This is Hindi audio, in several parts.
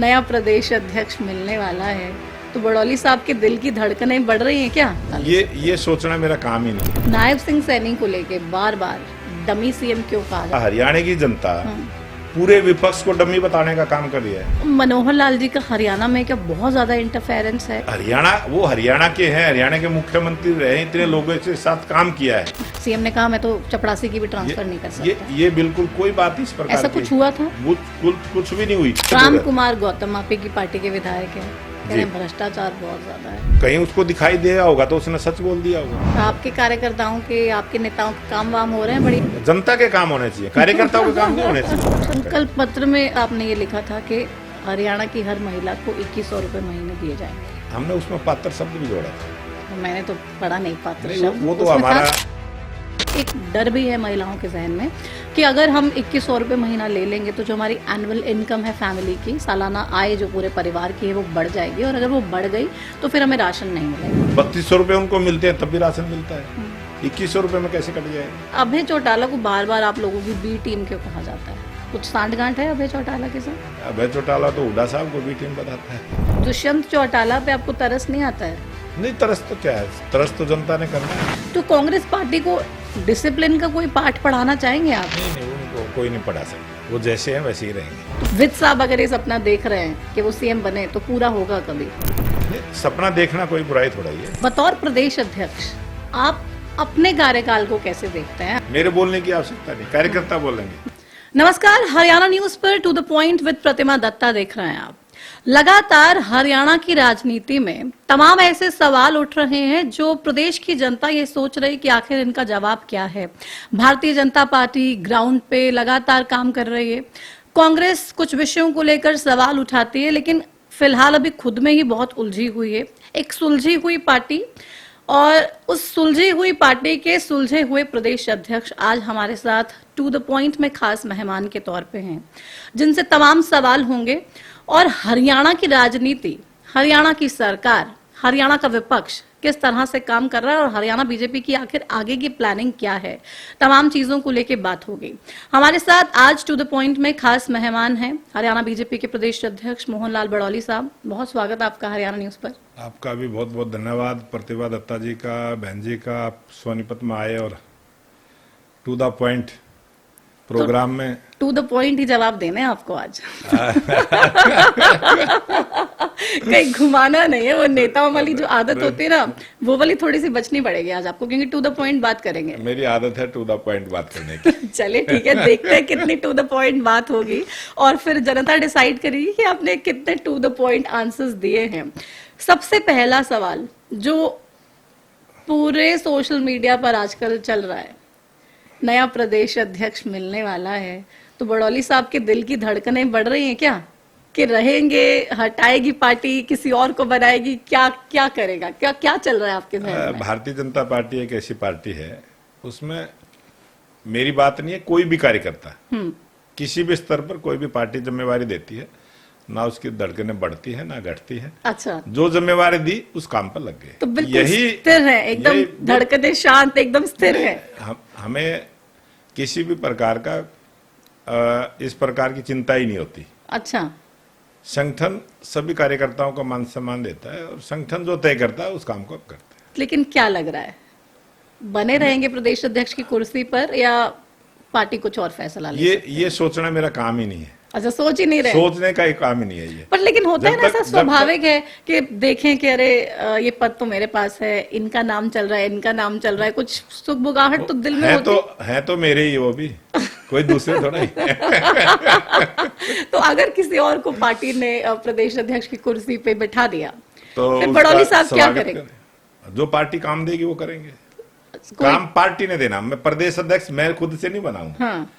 नया प्रदेश अध्यक्ष मिलने वाला है तो बड़ौली साहब के दिल की धड़कनें बढ़ रही हैं क्या? ये सोचना मेरा काम ही नहीं। नायब सिंह सैनी को लेके बार बार डमी सीएम क्यों कहा? हरियाणा की जनता पूरे विपक्ष को डमी बताने का काम कर रही है। मनोहर लाल जी का हरियाणा में क्या बहुत ज्यादा इंटरफेरेंस है? वो हरियाणा के हैं, हरियाणा के मुख्यमंत्री रहे, इतने लोगों के साथ काम किया है। सीएम ने कहा मैं तो चपड़ासी की भी ट्रांसफर नहीं कर सकता। ये बिल्कुल कोई बात इस प्रकार ऐसा कुछ हुआ था? कुछ भी नहीं हुई। राम कुमार गौतम आपकी की पार्टी के विधायक है, भ्रष्टाचार बहुत ज्यादा है। कहीं उसको दिखाई दिया होगा तो उसने सच बोल दिया होगा। आपके कार्यकर्ताओं के, आपके नेताओं के काम वाम हो रहे हैं? बड़ी जनता के काम होने चाहिए, कार्यकर्ताओं के काम नहीं होने चाहिए। संकल्प पत्र में आपने ये लिखा था कि हरियाणा की हर महिला को 2100 रुपए महीने दिए जाएंगे। हमने उसमें पात्र शब्द भी जोड़ा था। मैंने तो पढ़ा नहीं पात्र शब्द। वो तो हमारा एक डर भी है महिलाओं के जहन में कि अगर हम 2100 रुपए महीना ले लेंगे तो जो हमारी एनुअल इनकम है फैमिली की, सालाना आय जो पूरे परिवार की है वो बढ़ जाएगी, और अगर वो बढ़ गई तो फिर हमें राशन नहीं मिलेगा। 3200 रुपए उनको मिलते हैं तब भी राशन मिलता है, 2100 रुपए में कैसे कट जाएगा? अभय चौटाला को बार बार आप लोगों की बी टीम क्यों कहा जाता है? कुछ सांठगांठ है अभय चौटाला के साथ? अभय चौटाला तो हुड्डा साहब को बी टीम बताता है। दुष्यंत चौटाला पे आपको तरस नहीं आता है? नहीं, तरस तो क्या है, तरस तो जनता ने करना है। तो कांग्रेस पार्टी को डिसिप्लिन का कोई पाठ पढ़ाना चाहेंगे आप? नहीं, उनको कोई नहीं पढ़ा सकता, वो जैसे हैं वैसे ही रहेंगे। तो विद साहब अगर ये सपना देख रहे हैं कि वो सीएम बने तो पूरा होगा कभी? सपना देखना कोई बुराई थोड़ा ही है। बतौर प्रदेश अध्यक्ष आप अपने कार्यकाल को कैसे देखते हैं? मेरे बोलने की आवश्यकता नहीं, कार्यकर्ता बोलेंगे। नमस्कार, हरियाणा न्यूज पर टू द पॉइंट विद प्रतिमा दत्ता देख रहे हैं आप। लगातार हरियाणा की राजनीति में तमाम ऐसे सवाल उठ रहे हैं जो प्रदेश की जनता ये सोच रही कि आखिर इनका जवाब क्या है। भारतीय जनता पार्टी ग्राउंड पे लगातार काम कर रही है, कांग्रेस कुछ विषयों को लेकर सवाल उठाती है, लेकिन फिलहाल अभी खुद में ही बहुत उलझी हुई है। एक सुलझी हुई पार्टी, और उस सुलझी हुई पार्टी के सुलझे हुए प्रदेश अध्यक्ष आज हमारे साथ टू द पॉइंट में खास मेहमान के तौर पे हैं, जिनसे तमाम सवाल होंगे। और हरियाणा की राजनीति, हरियाणा की सरकार, हरियाणा का विपक्ष किस तरह से काम कर रहा है, और हरियाणा बीजेपी की आखिर आगे की प्लानिंग क्या है, तमाम चीजों को लेके बात होगी। हमारे साथ आज टू द पॉइंट में खास मेहमान हैं हरियाणा बीजेपी के प्रदेश अध्यक्ष मोहन लाल बड़ौली साहब। बहुत स्वागत आपका हरियाणा न्यूज पर। आपका भी बहुत बहुत धन्यवाद, प्रतिभा दत्ता जी का, बहन जी का, आप सोनीपत में आए और टू द पॉइंट प्रोग्राम में टू द पॉइंट ही जवाब देने हैं आपको आज। कहीं घुमाना नहीं है, वो नेताओं वाली जो आदत होती है ना, वो वाली थोड़ी सी बचनी पड़ेगी आज आपको, क्योंकि टू द पॉइंट बात करेंगे। मेरी आदत है टू द पॉइंट बात करने की। चलिए ठीक है, देखते हैं कितनी टू द पॉइंट बात होगी, और फिर जनता डिसाइड करेगी कि आपने कितने टू द पॉइंट आंसर्स दिए हैं। सबसे पहला सवाल जो पूरे सोशल मीडिया पर आजकल चल रहा है, नया प्रदेश अध्यक्ष मिलने वाला है तो बड़ौली साहब के दिल की धड़कनें बढ़ रही हैं क्या कि रहेंगे, हटाएगी पार्टी, किसी और को बनाएगी, क्या करेगा, क्या चल रहा है आपके जहन में? भारतीय जनता पार्टी एक ऐसी पार्टी है, उसमें मेरी बात नहीं है, कोई भी कार्यकर्ता किसी भी स्तर पर कोई भी पार्टी जिम्मेवारी देती है ना, उसकी धड़कनें बढ़ती है ना घटती है। अच्छा, जो जिम्मेवारी दी उस काम पर लग गए, तो बिल्कुल यही स्थिर है, एकदम धड़कनें शांत, एकदम स्थिर है। हमें किसी भी प्रकार का इस प्रकार की चिंता ही नहीं होती। अच्छा, संगठन सभी कार्यकर्ताओं को मान सम्मान देता है, और संगठन जो तय करता है उस काम को करता है। लेकिन क्या लग रहा है, बने रहेंगे प्रदेश अध्यक्ष की कुर्सी पर या पार्टी कुछ और फैसला ले? ये सोचना मेरा काम ही नहीं है। अच्छा, सोच ही नहीं रहे? सोचने का ही काम ही नहीं है ये। पर लेकिन होता है ना, ऐसा स्वाभाविक है कि देखें कि अरे ये पद तो मेरे पास है, इनका नाम चल रहा है, इनका नाम चल रहा है, कुछ सुगबुगाहट तो दिल में होती है। तो मेरे ही, वो भी कोई दूसरे थोड़ा ही। तो अगर किसी और को पार्टी ने प्रदेश अध्यक्ष की कुर्सी पे बिठा दिया तो फिर बड़ौली साहब क्या करेंगे? जो पार्टी काम देगी वो करेंगे। काम पार्टी ने देना, मैं प्रदेश अध्यक्ष मैं खुद से नहीं बनाऊंगा। हाँ।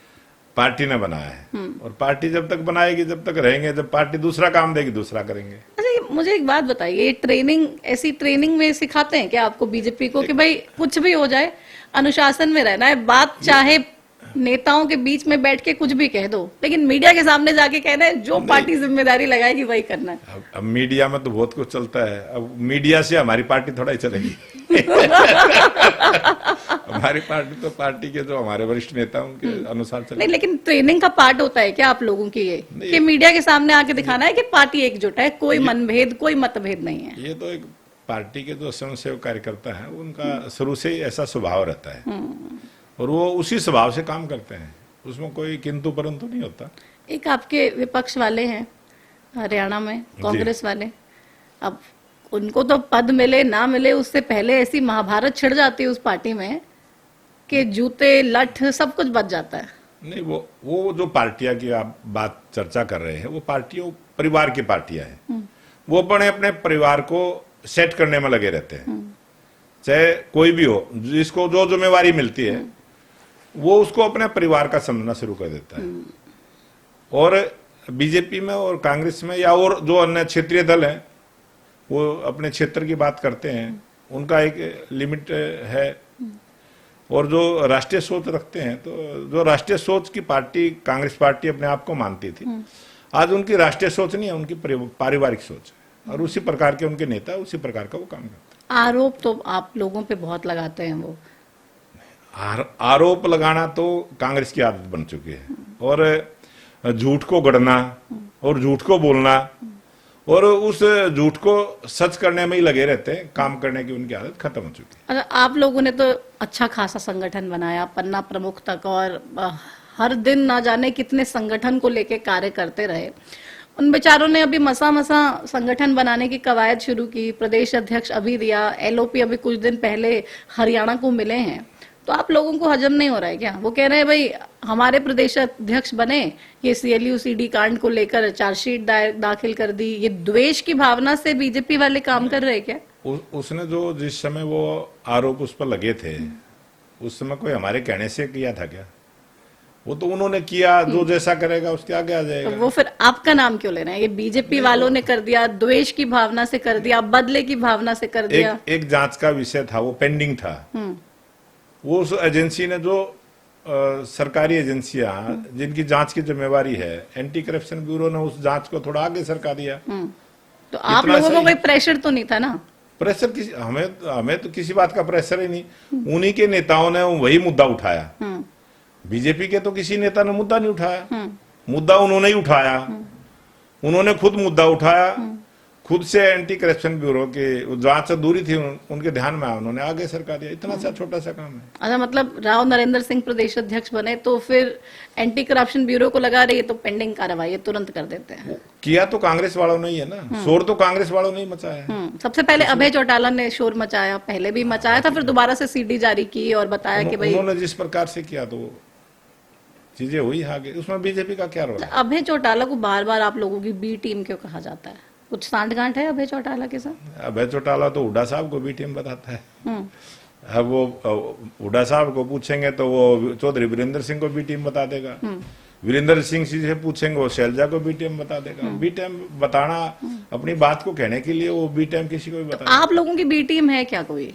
पार्टी ने बनाया है, और पार्टी जब तक बनाएगी जब तक रहेंगे, जब पार्टी दूसरा काम देगी दूसरा करेंगे। अच्छा, मुझे एक बात बताइए, ट्रेनिंग, ऐसी ट्रेनिंग में सिखाते हैं क्या आपको बीजेपी को कि भाई कुछ भी हो जाए अनुशासन में रहना है, बात चाहे नेताओं के बीच में बैठ के कुछ भी कह दो, लेकिन मीडिया के सामने जाके कहना है जो पार्टी जिम्मेदारी लगाएगी वही करना है? अब मीडिया में तो बहुत कुछ चलता है, अब मीडिया से हमारी पार्टी थोड़ा ही चलेगी। हमारी पार्टी तो पार्टी के जो हमारे वरिष्ठ नेता उनके अनुसार चले। नहीं, लेकिन ट्रेनिंग का पार्ट होता है क्या आप लोगों की ये कि मीडिया के सामने आके दिखाना है कि पार्टी एकजुट है, कोई मनभेद कोई मतभेद नहीं है? ये तो एक पार्टी के जो स्वयंसेवक कार्यकर्ता हैं उनका शुरू से ही ऐसा स्वभाव रहता है और वो उसी स्वभाव से काम करते हैं, उसमें कोई किंतु परंतु नहीं होता। एक आपके विपक्ष वाले हैं हरियाणा में, कांग्रेस वाले, अब उनको तो पद मिले ना मिले उससे पहले ऐसी महाभारत छिड़ जाती है उस पार्टी में कि जूते लठ सब कुछ बच जाता है। नहीं, वो जो पार्टियां की आप बात चर्चा कर रहे हैं वो पार्टियों परिवार की पार्टियां हैं, वो अपने अपने परिवार को सेट करने में लगे रहते हैं, चाहे कोई भी हो, जिसको जो जिम्मेवारी मिलती है वो उसको अपने परिवार का समझना शुरू कर देता है। और बीजेपी में और कांग्रेस में या और जो अन्य क्षेत्रीय दल हैं वो अपने क्षेत्र की बात करते हैं, उनका एक लिमिट है। और जो राष्ट्रीय सोच रखते हैं, तो जो राष्ट्रीय सोच की पार्टी कांग्रेस पार्टी अपने आप को मानती थी, आज उनकी राष्ट्रीय सोच नहीं है, उनकी पारिवारिक सोच है और उसी प्रकार के उनके नेता उसी प्रकार का वो काम करते हैं। आरोप तो आप लोगों पे बहुत लगाते हैं वो। आरोप लगाना तो कांग्रेस की आदत बन चुकी है और झूठ को गढ़ना और झूठ को बोलना और उस झूठ को सच करने में ही लगे रहते हैं, काम करने की उनकी आदत खत्म हो चुकी है। अच्छा, आप लोगों ने तो अच्छा खासा संगठन बनाया, पन्ना प्रमुख तक, और हर दिन ना जाने कितने संगठन को लेके कार्य करते रहे। उन बेचारों ने अभी मसा संगठन बनाने की कवायद शुरू की, प्रदेश अध्यक्ष अभी दिया, एलओपी अभी कुछ दिन पहले हरियाणा को मिले हैं, तो आप लोगों को हजम नहीं हो रहा है क्या? वो कह रहे हैं भाई हमारे प्रदेश अध्यक्ष बने, ये सीएलयू सीडी कांड को लेकर चार्जशीट दाखिल कर दी, ये द्वेष की भावना से बीजेपी वाले काम कर रहे हैं क्या? उसने जो जिस समय वो आरोप उस पर लगे थे उस समय कोई हमारे कहने से किया था क्या? वो तो उन्होंने किया, जो जैसा करेगा उसके आगे आ जाएगा। तो वो फिर आपका नाम क्यों ले रहे हैं? ये बीजेपी वालों ने कर दिया, द्वेष की भावना से कर दिया, बदले की भावना से कर दिया। एक जांच का विषय था, वो पेंडिंग था। वो उस एजेंसी ने जो सरकारी एजेंसियां जिनकी जांच की जिम्मेवारी है, एंटी करप्शन ब्यूरो ने उस जांच को थोड़ा आगे सरका दिया। तो आप लोगों को कोई प्रेशर तो नहीं था ना? प्रेशर किसी हमें तो किसी बात का प्रेशर ही नहीं। उन्हीं के नेताओं ने वही मुद्दा उठाया। बीजेपी के तो किसी नेता ने मुद्दा नहीं उठाया, मुद्दा उन्होंने ही उठाया। उन्होंने खुद मुद्दा उठाया, खुद से एंटी करप्शन ब्यूरो के जांच दूरी थी उनके ध्यान में आया, उन्होंने आगे सरका दिया। इतना सा छोटा सा काम है। अच्छा, मतलब राव नरेंद्र सिंह प्रदेश अध्यक्ष बने तो फिर एंटी करप्शन ब्यूरो को लगा रही है तो पेंडिंग कार्रवाई तुरंत कर देते हैं। किया तो कांग्रेस वालों ने ही है ना, शोर तो कांग्रेस वालों ने ही मचाया है। सबसे पहले अभय चौटाला ने शोर मचाया, पहले भी मचाया था, फिर दोबारा से सीडी जारी की और बताया कि भाई उन्होंने जिस प्रकार से किया तो चीजें हुई आगे, उसमें बीजेपी का क्या रोल है? अभय चौटाला को बार बार आप लोगों की बी टीम क्यों कहा जाता है? कुछ सांठगांठ है अभय चौटाला के साथ? अभय चौटाला तो हुड्डा साहब को बी टीम बताता है। अब वो हुड्डा साहब को पूछेंगे तो वो चौधरी वीरेंद्र सिंह को बी टीम बता देगा, वीरेंद्र सिंह से पूछेंगे वो शैलजा को बी टीम बता देगा। बी टीम बताना अपनी बात को कहने के लिए वो बी टीम किसी को भी बता। आप लोगों की बी टीम है क्या कोई?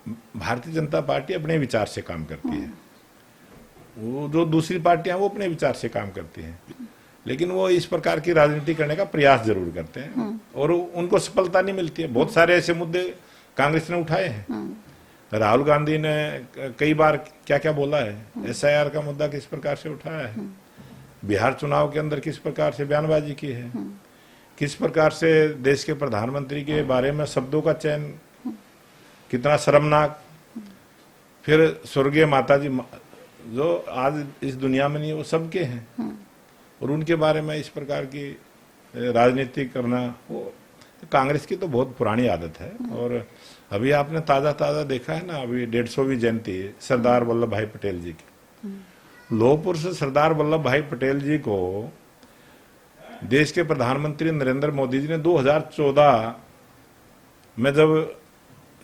भारतीय जनता पार्टी अपने विचार से काम करती है, वो जो दूसरी पार्टियां वो अपने विचार से काम करती हैं, लेकिन वो इस प्रकार की राजनीति करने का प्रयास जरूर करते हैं और उनको सफलता नहीं मिलती है। बहुत सारे ऐसे मुद्दे कांग्रेस ने उठाए हैं। राहुल गांधी ने कई बार क्या क्या बोला है, एसआईआर का मुद्दा किस प्रकार से उठाया है, बिहार चुनाव के अंदर किस प्रकार से बयानबाजी की है, किस प्रकार से देश के प्रधानमंत्री के बारे में शब्दों का चयन कितना शर्मनाक। फिर स्वर्गीय माता जी जो आज इस दुनिया में नहीं है, वो सबके हैं और उनके बारे में इस प्रकार की राजनीति करना वो कांग्रेस की तो बहुत पुरानी आदत है। और अभी आपने ताजा देखा है ना, अभी 150वीं जयंती सरदार वल्लभ भाई पटेल जी की। लोहपुर से सरदार वल्लभ भाई पटेल जी को देश के प्रधानमंत्री नरेंद्र मोदी जी ने 2014 में जब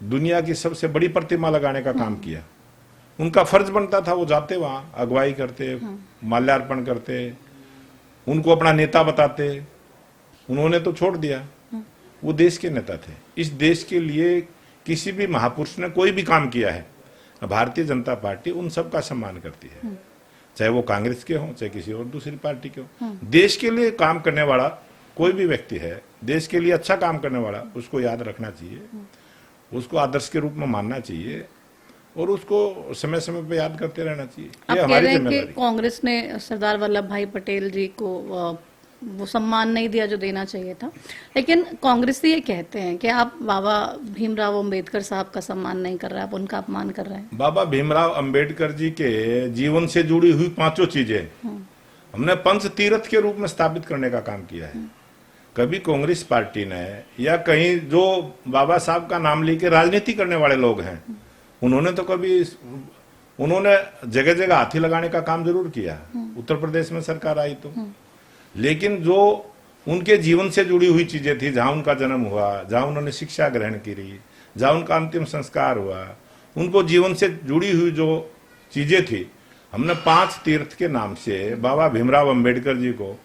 दुनिया की सबसे बड़ी प्रतिमा लगाने का काम किया, उनका फर्ज बनता था वो जाते वहां अगुवाई करते, माल्यार्पण करते, उनको अपना नेता बताते। उन्होंने तो छोड़ दिया, वो देश के नेता थे। इस देश के लिए किसी भी महापुरुष ने कोई भी काम किया है, भारतीय जनता पार्टी उन सब का सम्मान करती है, चाहे वो कांग्रेस के हों चाहे किसी और दूसरी पार्टी के हों। देश के लिए काम करने वाला कोई भी व्यक्ति है, देश के लिए अच्छा काम करने वाला, उसको याद रखना चाहिए, उसको आदर्श के रूप में मानना चाहिए और उसको समय समय पे याद करते रहना चाहिए। आप ये कह हमारी रहे हैं कि जिम्मेदारी। कांग्रेस ने सरदार वल्लभ भाई पटेल जी को वो सम्मान नहीं दिया जो देना चाहिए था, लेकिन कांग्रेसी ये कहते हैं कि आप बाबा भीमराव अंबेडकर साहब का सम्मान नहीं कर रहे, आप उनका अपमान कर रहे हैं। बाबा भीमराव अंबेडकर जी के जीवन से जुड़ी हुई 5 चीजें हमने पंच तीर्थ के रूप में स्थापित करने का काम किया है। कभी कांग्रेस पार्टी ने या कहीं जो बाबा साहब का नाम लेके राजनीति करने वाले लोग हैं, उन्होंने तो कभी उन्होंने जगह जगह हाथी लगाने का काम जरूर किया, उत्तर प्रदेश में सरकार आई तो, लेकिन जो उनके जीवन से जुड़ी हुई चीजें थी, जहां उनका जन्म हुआ, जहां उन्होंने शिक्षा ग्रहण की, जहां उनका अंतिम संस्कार हुआ, उनको जीवन से जुड़ी हुई जो चीजें थी, हमने 5 तीर्थ के नाम से बाबा भीमराव अंबेडकर जी को,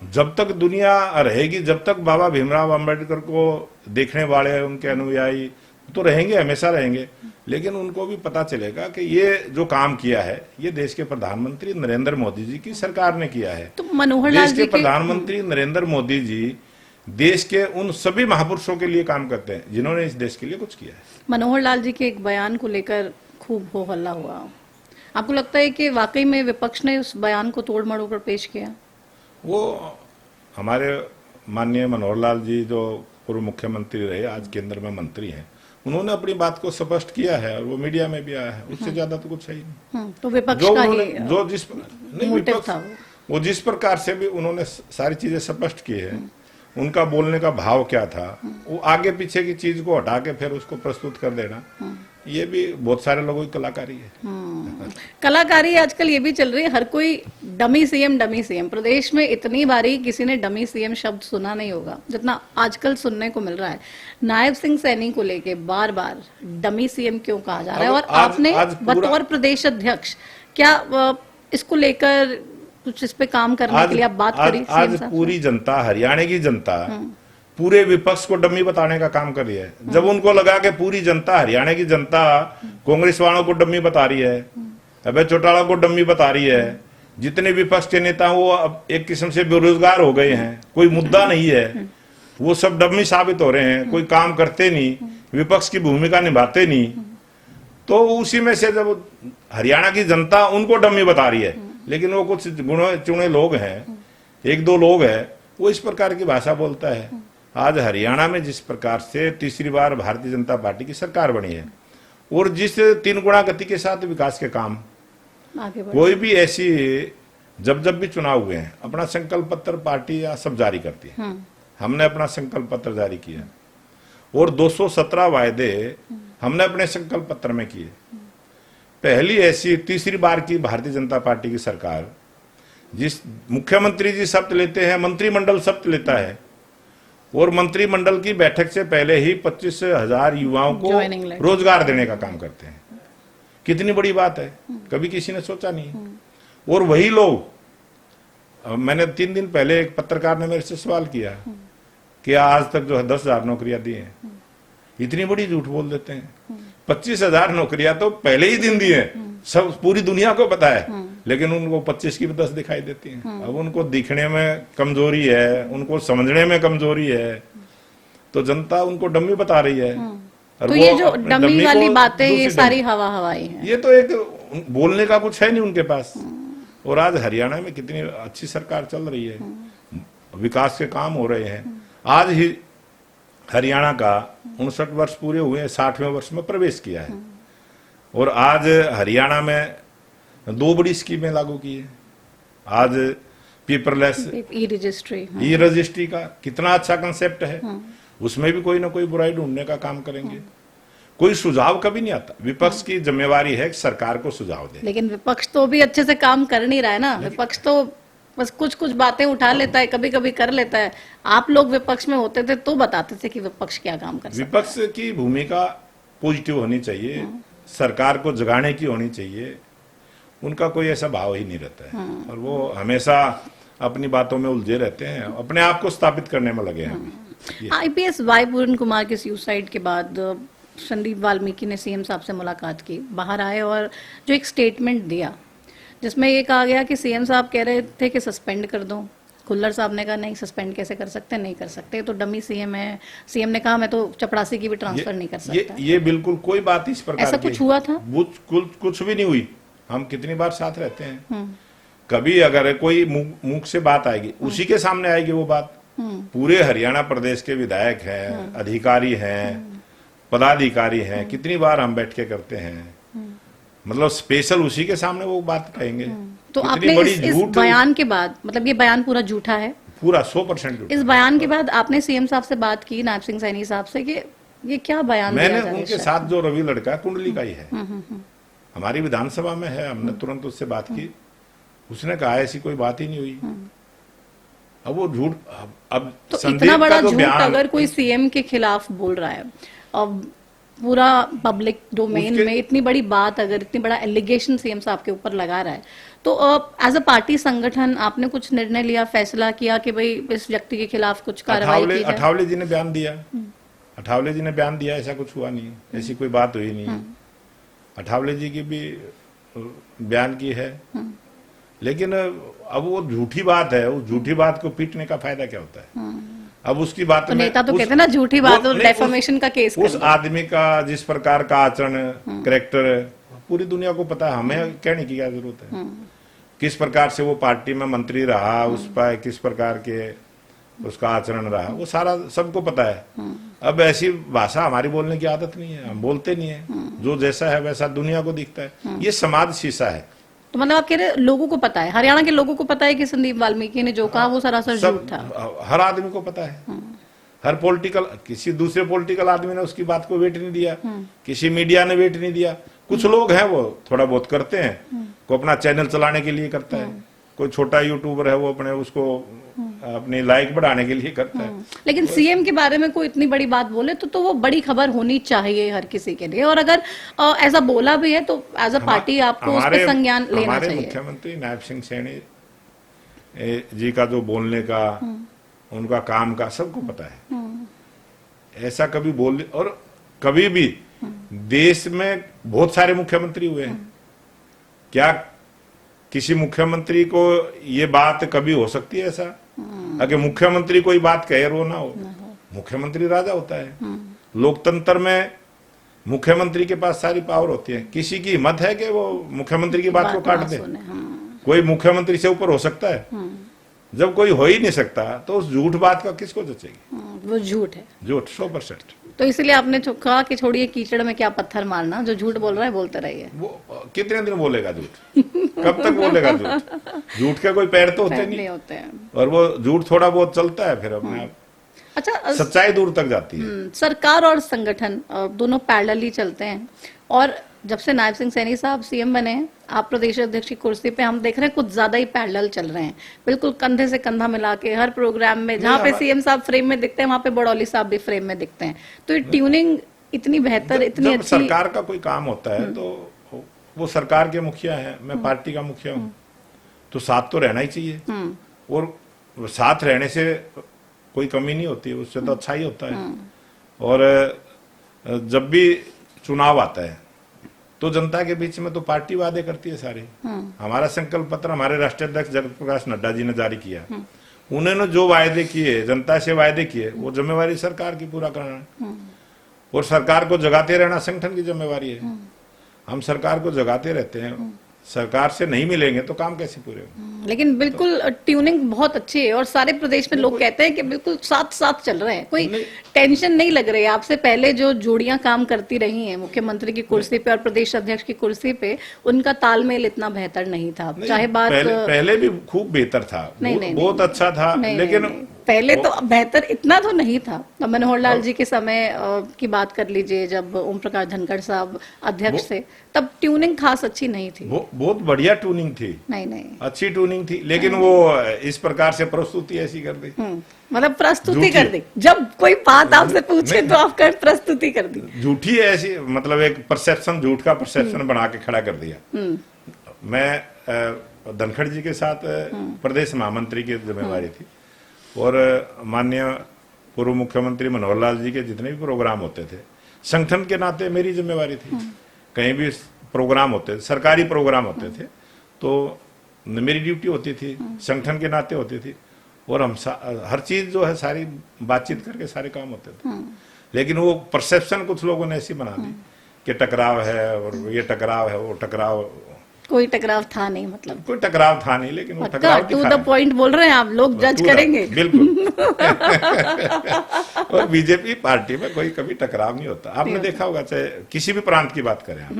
जब तक दुनिया रहेगी, जब तक बाबा भीमराव अंबेडकर को देखने वाले उनके अनुयायी तो रहेंगे, हमेशा रहेंगे, लेकिन उनको भी पता चलेगा कि ये जो काम किया है ये देश के प्रधानमंत्री नरेंद्र मोदी जी की सरकार ने किया है। तो मनोहर लाल देश जी के प्रधानमंत्री नरेंद्र मोदी जी देश के उन सभी महापुरुषों के लिए काम करते हैं जिन्होंने इस देश के लिए कुछ किया है। मनोहर लाल जी के एक बयान को लेकर खूब हो हल्ला हुआ, आपको लगता है कि वाकई में विपक्ष ने उस बयान को तोड़ मरोड़ कर पेश किया? वो हमारे माननीय मनोहर लाल जी जो पूर्व मुख्यमंत्री रहे, आज केंद्र में मंत्री हैं, उन्होंने अपनी बात को स्पष्ट किया है और वो मीडिया में भी आया है, उससे ज्यादा तो कुछ है ही नहीं। तो विपक्ष जो का उन्होंने ही जो जिस नहीं मोटिव विपक्ष था वो जिस प्रकार से भी उन्होंने सारी चीजें स्पष्ट की है, उनका बोलने का भाव क्या था, वो आगे पीछे की चीज को हटा के फिर उसको प्रस्तुत कर देना, ये भी बहुत सारे लोगों की कलाकारी है। कलाकारी आजकल ये भी चल रही है, हर कोई डमी सीएम। प्रदेश में इतनी बारी किसी ने डमी सीएम शब्द सुना नहीं होगा जितना आजकल सुनने को मिल रहा है। नायब सिंह सैनी को लेके बार बार डमी सीएम क्यों कहा जा रहा है? और आपने बतौर प्रदेश अध्यक्ष क्या इसको लेकर कुछ इस पे काम करने के लिए आप बात करी? आज पूरी जनता, हरियाणा की जनता पूरे विपक्ष को डम्मी बताने का काम कर रही है। जब उनको लगा कि पूरी जनता, हरियाणा की जनता कांग्रेस वालों को डम्मी बता रही है, अबे चौटाला को डम्मी बता रही है, जितने विपक्ष के नेता वो अब एक किस्म से बेरोजगार हो गए हैं, कोई मुद्दा नहीं है, वो सब डम्मी साबित हो रहे हैं, कोई काम करते नहीं, विपक्ष की भूमिका निभाते नहीं, तो उसी में से जब हरियाणा की जनता उनको डम्मी बता रही है, लेकिन वो कुछ गुणे चुने लोग हैं, 1-2 लोग हैं, वो इस प्रकार की भाषा बोलता है। आज हरियाणा में जिस प्रकार से तीसरी बार भारतीय जनता पार्टी की सरकार बनी है और जिस 3 गुना गति के साथ विकास के काम, कोई भी ऐसी जब भी चुनाव हुए हैं, अपना संकल्प पत्र पार्टी या सब जारी करती है। हमने अपना संकल्प पत्र जारी किया और 217 वायदे हमने अपने संकल्प पत्र में किए। पहली ऐसी तीसरी बार की भारतीय जनता पार्टी की सरकार, जिस मुख्यमंत्री जी शपथ लेते हैं, मंत्रिमंडल शपथ लेता है और मंत्रिमंडल की बैठक से पहले ही 25,000 युवाओं को रोजगार देने का काम करते हैं। कितनी बड़ी बात है, कभी किसी ने सोचा नहीं। और वही लोग, मैंने 3 दिन पहले एक पत्रकार ने मेरे से सवाल किया कि आज तक जो है 10,000 नौकरियां दी हैं, इतनी बड़ी झूठ बोल देते हैं। 25,000 नौकरियां तो पहले ही दिन दी है, सब पूरी दुनिया को पता है, लेकिन उनको 25 की 10 दिखाई देती हैं। अब उनको दिखने में कमजोरी है, उनको समझने में कमजोरी है, तो जनता उनको डम्मी बता रही है। तो ये जो डम्मी वाली बातें, ये सारी हवाई है, ये तो एक बोलने का कुछ है नहीं उनके पास। और आज हरियाणा में कितनी अच्छी सरकार चल रही है, विकास के काम हो रहे हैं। आज ही हरियाणा का 59 वर्ष पूरे हुए, 60वें वर्ष में प्रवेश किया है और आज हरियाणा में 2 बड़ी स्कीमें लागू की है। आज पेपरलेस ई रजिस्ट्री का कितना अच्छा कंसेप्ट है, उसमें भी कोई ना कोई बुराई ढूंढने का काम करेंगे। कोई सुझाव कभी नहीं आता, विपक्ष की जिम्मेवारी है कि सरकार को सुझाव दे। लेकिन विपक्ष तो भी अच्छे से काम कर नहीं रहा है ना, विपक्ष तो बस कुछ बातें उठा लेता है, कभी कभी कर लेता है। आप लोग विपक्ष में होते थे तो बताते थे कि विपक्ष क्या काम कर सकता है। विपक्ष की भूमिका पॉजिटिव होनी चाहिए, सरकार को जगाने की होनी चाहिए, उनका कोई ऐसा भाव ही नहीं रहता है और वो हमेशा अपनी बातों में उलझे रहते हैं, अपने आप को स्थापित करने में लगे हैं। आईपीएस वाई पूर्ण कुमार के सुसाइड के बाद संदीप वाल्मीकि ने सीएम साहब से मुलाकात की, बाहर आए और जो एक स्टेटमेंट दिया जिसमें ये कहा गया कि सीएम साहब कह रहे थे कि सस्पेंड कर दो, खुल्लर साहब ने कहा नहीं, सस्पेंड कैसे कर सकते, नहीं कर सकते, तो डमी सीएम है। सीएम ने कहा मैं तो चपरासी की भी ट्रांसफर नहीं कर सकता। ये बिल्कुल कोई बात इस प्रकार ऐसा कुछ हुआ था? कुछ भी नहीं हुई। हम कितनी बार साथ रहते हैं, कभी अगर कोई मुख से बात आएगी उसी के सामने आएगी वो बात। पूरे हरियाणा प्रदेश के विधायक हैं, अधिकारी हैं, पदाधिकारी हैं, कितनी बार हम बैठ के करते हैं, मतलब स्पेशल उसी के सामने वो बात कहेंगे। तो आपने इस बयान के बाद, मतलब ये बयान पूरा झूठा है? पूरा 100% झूठा। इस बयान के बाद आपने सीएम साहब से बात की, नायब सिंह सैनी साहब से, कि ये क्या बयान दिया मैंने जा रहा उनके साथ जो रवि लड़का कुंडली का ही है, हमारी विधानसभा में है, हमने तुरंत उससे बात की, उसने कहा ऐसी कोई बात ही नहीं हुई। अब वो झूठ, अब तो इतना बड़ा झूठ अगर कोई सीएम के खिलाफ बोल रहा है, अब पूरा पब्लिक डोमेन में इतनी बड़ी बात, अगर इतनी बड़ा एलिगेशन सीएम साहब के ऊपर लगा रहा है, तो एज अ पार्टी संगठन आपने कुछ निर्णय लिया, फैसला किया कि भाई इस व्यक्ति के खिलाफ कुछ कार्रवाई की जाए? अठावले जी ने बयान दिया, अठावले जी ने बयान दिया, ऐसा कुछ हुआ नहीं, ऐसी कोई बात हुई नहीं। अठावले जी की भी बयान की है, लेकिन अब वो झूठी बात है, उस झूठी बात को पीटने का फायदा क्या होता है? अब उसकी बात तो नेता तो कहते हैं ना झूठी बात और डेफेमेशन का केस उस आदमी का जिस प्रकार का आचरण, कैरेक्टर पूरी दुनिया को पता है, हमें कहने की क्या जरूरत है? किस प्रकार से वो पार्टी में मंत्री रहा, उस पर किस प्रकार के उसका आचरण रहा, वो सारा सबको पता है। अब ऐसी भाषा हमारी बोलने की आदत नहीं है, हम बोलते नहीं है, जो जैसा है वैसा दुनिया को दिखता है। ये समाज शीशा है। तो मतलब आप कह रहे लोगों को पता है, हरियाणा के लोगों को पता है कि संदीप वाल्मीकि ने जो कहा वो सरासर झूठ था? हर आदमी को पता है। हर पॉलिटिकल, किसी दूसरे पॉलिटिकल आदमी ने उसकी बात को वेट नहीं दिया, किसी मीडिया ने वेट नहीं दिया। कुछ लोग हैं वो थोड़ा बहुत करते हैं, को अपना चैनल चलाने के लिए करता है, कोई छोटा यूट्यूबर है वो अपने उसको अपनी लाइक बढ़ाने के लिए करता है। लेकिन सीएम के बारे में कोई इतनी बड़ी बात बोले तो वो बड़ी खबर होनी चाहिए हर किसी के लिए, और अगर ऐसा बोला भी है तो एज अ पार्टी आपको उस पर संज्ञान लेना चाहिए। मुख्यमंत्री नायब सिंह सैनी जी का जो बोलने का, उनका काम का सबको पता है। ऐसा कभी बोल, और कभी भी देश में बहुत सारे मुख्यमंत्री हुए हैं, क्या किसी मुख्यमंत्री को ये बात कभी हो सकती है ऐसा? अगर मुख्यमंत्री कोई बात कहे और वो ना हो, मुख्यमंत्री राजा होता है। लोकतंत्र में मुख्यमंत्री के पास सारी पावर होती है। किसी की हिम्मत है कि वो मुख्यमंत्री की बात को काट दे? कोई मुख्यमंत्री से ऊपर हो सकता है? जब कोई हो ही नहीं सकता तो उस झूठ बात का किसको जचेगी? वो झूठ है, झूठ 100%। तो इसलिए आपने कहा कि छोड़िए कीचड़ में क्या पत्थर मारना, जो झूठ बोल रहा है बोलते रहिए। वो कितने दिन बोलेगा झूठ? कब तक बोलेगा झूठ? झूठ के कोई पैर तो होते नहीं होते हैं, और वो झूठ थोड़ा बहुत चलता है, फिर अपने आप अच्छा सच्चाई दूर तक जाती है। सरकार और संगठन दोनों पैरेलल ही चलते हैं, और जब से नायब सिंह सैनी साहब सीएम बने हैं, आप प्रदेश अध्यक्ष की कुर्सी पे, हम देख रहे हैं कुछ ज्यादा ही पैरेलल चल रहे हैं, बिल्कुल कंधे से कंधा मिला के हर प्रोग्राम में। जहाँ पे सीएम साहब फ्रेम में दिखते हैं वहां पे बड़ौली साहब भी फ्रेम में दिखते हैं। तो ये ट्यूनिंग इतनी बेहतर, इतनी अच्छी। सरकार का कोई काम होता है तो वो सरकार के मुखिया है, मैं पार्टी का मुखिया हूँ, तो साथ तो रहना ही चाहिए, और साथ रहने से कोई कमी नहीं होती, उससे तो अच्छा ही होता है। और जब भी चुनाव आता है तो जनता के बीच में तो पार्टी वादे करती है सारे। हमारा संकल्प पत्र हमारे राष्ट्रीय अध्यक्ष जगत प्रकाश नड्डा जी ने जारी किया। उन्होंने जो वायदे किए, जनता से वायदे किए, वो जिम्मेवारी सरकार की पूरा करना, और सरकार को जगाते रहना संगठन की जिम्मेवारी है। हम सरकार को जगाते रहते हैं, सरकार से नहीं मिलेंगे तो काम कैसे पूरे होंगे? लेकिन बिल्कुल ट्यूनिंग बहुत अच्छी है, और सारे प्रदेश में लोग कहते हैं कि बिल्कुल साथ साथ चल रहे हैं, कोई टेंशन नहीं लग रही है। आपसे पहले जो जोड़ियां काम करती रही हैं मुख्यमंत्री की कुर्सी पे और प्रदेश अध्यक्ष की कुर्सी पे, उनका तालमेल इतना बेहतर नहीं था। चाहे बात पहले भी खूब बेहतर था, बहुत अच्छा था, लेकिन पहले तो बेहतर इतना तो नहीं था। मनोहर लाल जी के समय की बात कर लीजिए, जब ओम प्रकाश धनखड़ साहब अध्यक्ष थे, तब ट्यूनिंग खास अच्छी नहीं थी। बहुत बढ़िया ट्यूनिंग थी, नहीं अच्छी ट्यूनिंग थी, लेकिन वो इस प्रकार से प्रस्तुति ऐसी कर दी, मतलब प्रस्तुति कर दी। जब कोई बात आपसे पूछे तो आप प्रस्तुति कर दी, झूठी ऐसी, मतलब एक परसेप्शन, झूठ का परसेप्शन बना के खड़ा कर दिया। मैं धनखड़ जी के साथ प्रदेश महामंत्री की जिम्मेवारी थी, और माननीय पूर्व मुख्यमंत्री मनोहर लाल जी के जितने भी प्रोग्राम होते थे, संगठन के नाते मेरी जिम्मेवारी थी। कहीं भी प्रोग्राम होते थे, सरकारी प्रोग्राम होते थे, तो मेरी ड्यूटी होती थी, संगठन के नाते होती थी। और हम हर चीज जो है सारी बातचीत करके सारे काम होते थे। लेकिन वो परसेप्शन कुछ लोगों ने ऐसी बना दी कि टकराव है और ये टकराव है, वो टकराव, कोई टकराव था नहीं, मतलब कोई टकराव था नहीं, लेकिन वो टकराव टू द पॉइंट बोल रहे हैं आप, लोग जज करेंगे। बिल्कुल। और बीजेपी पार्टी में कोई कभी टकराव नहीं होता। आपने देखा होगा, चाहे किसी भी प्रांत की बात करें आप,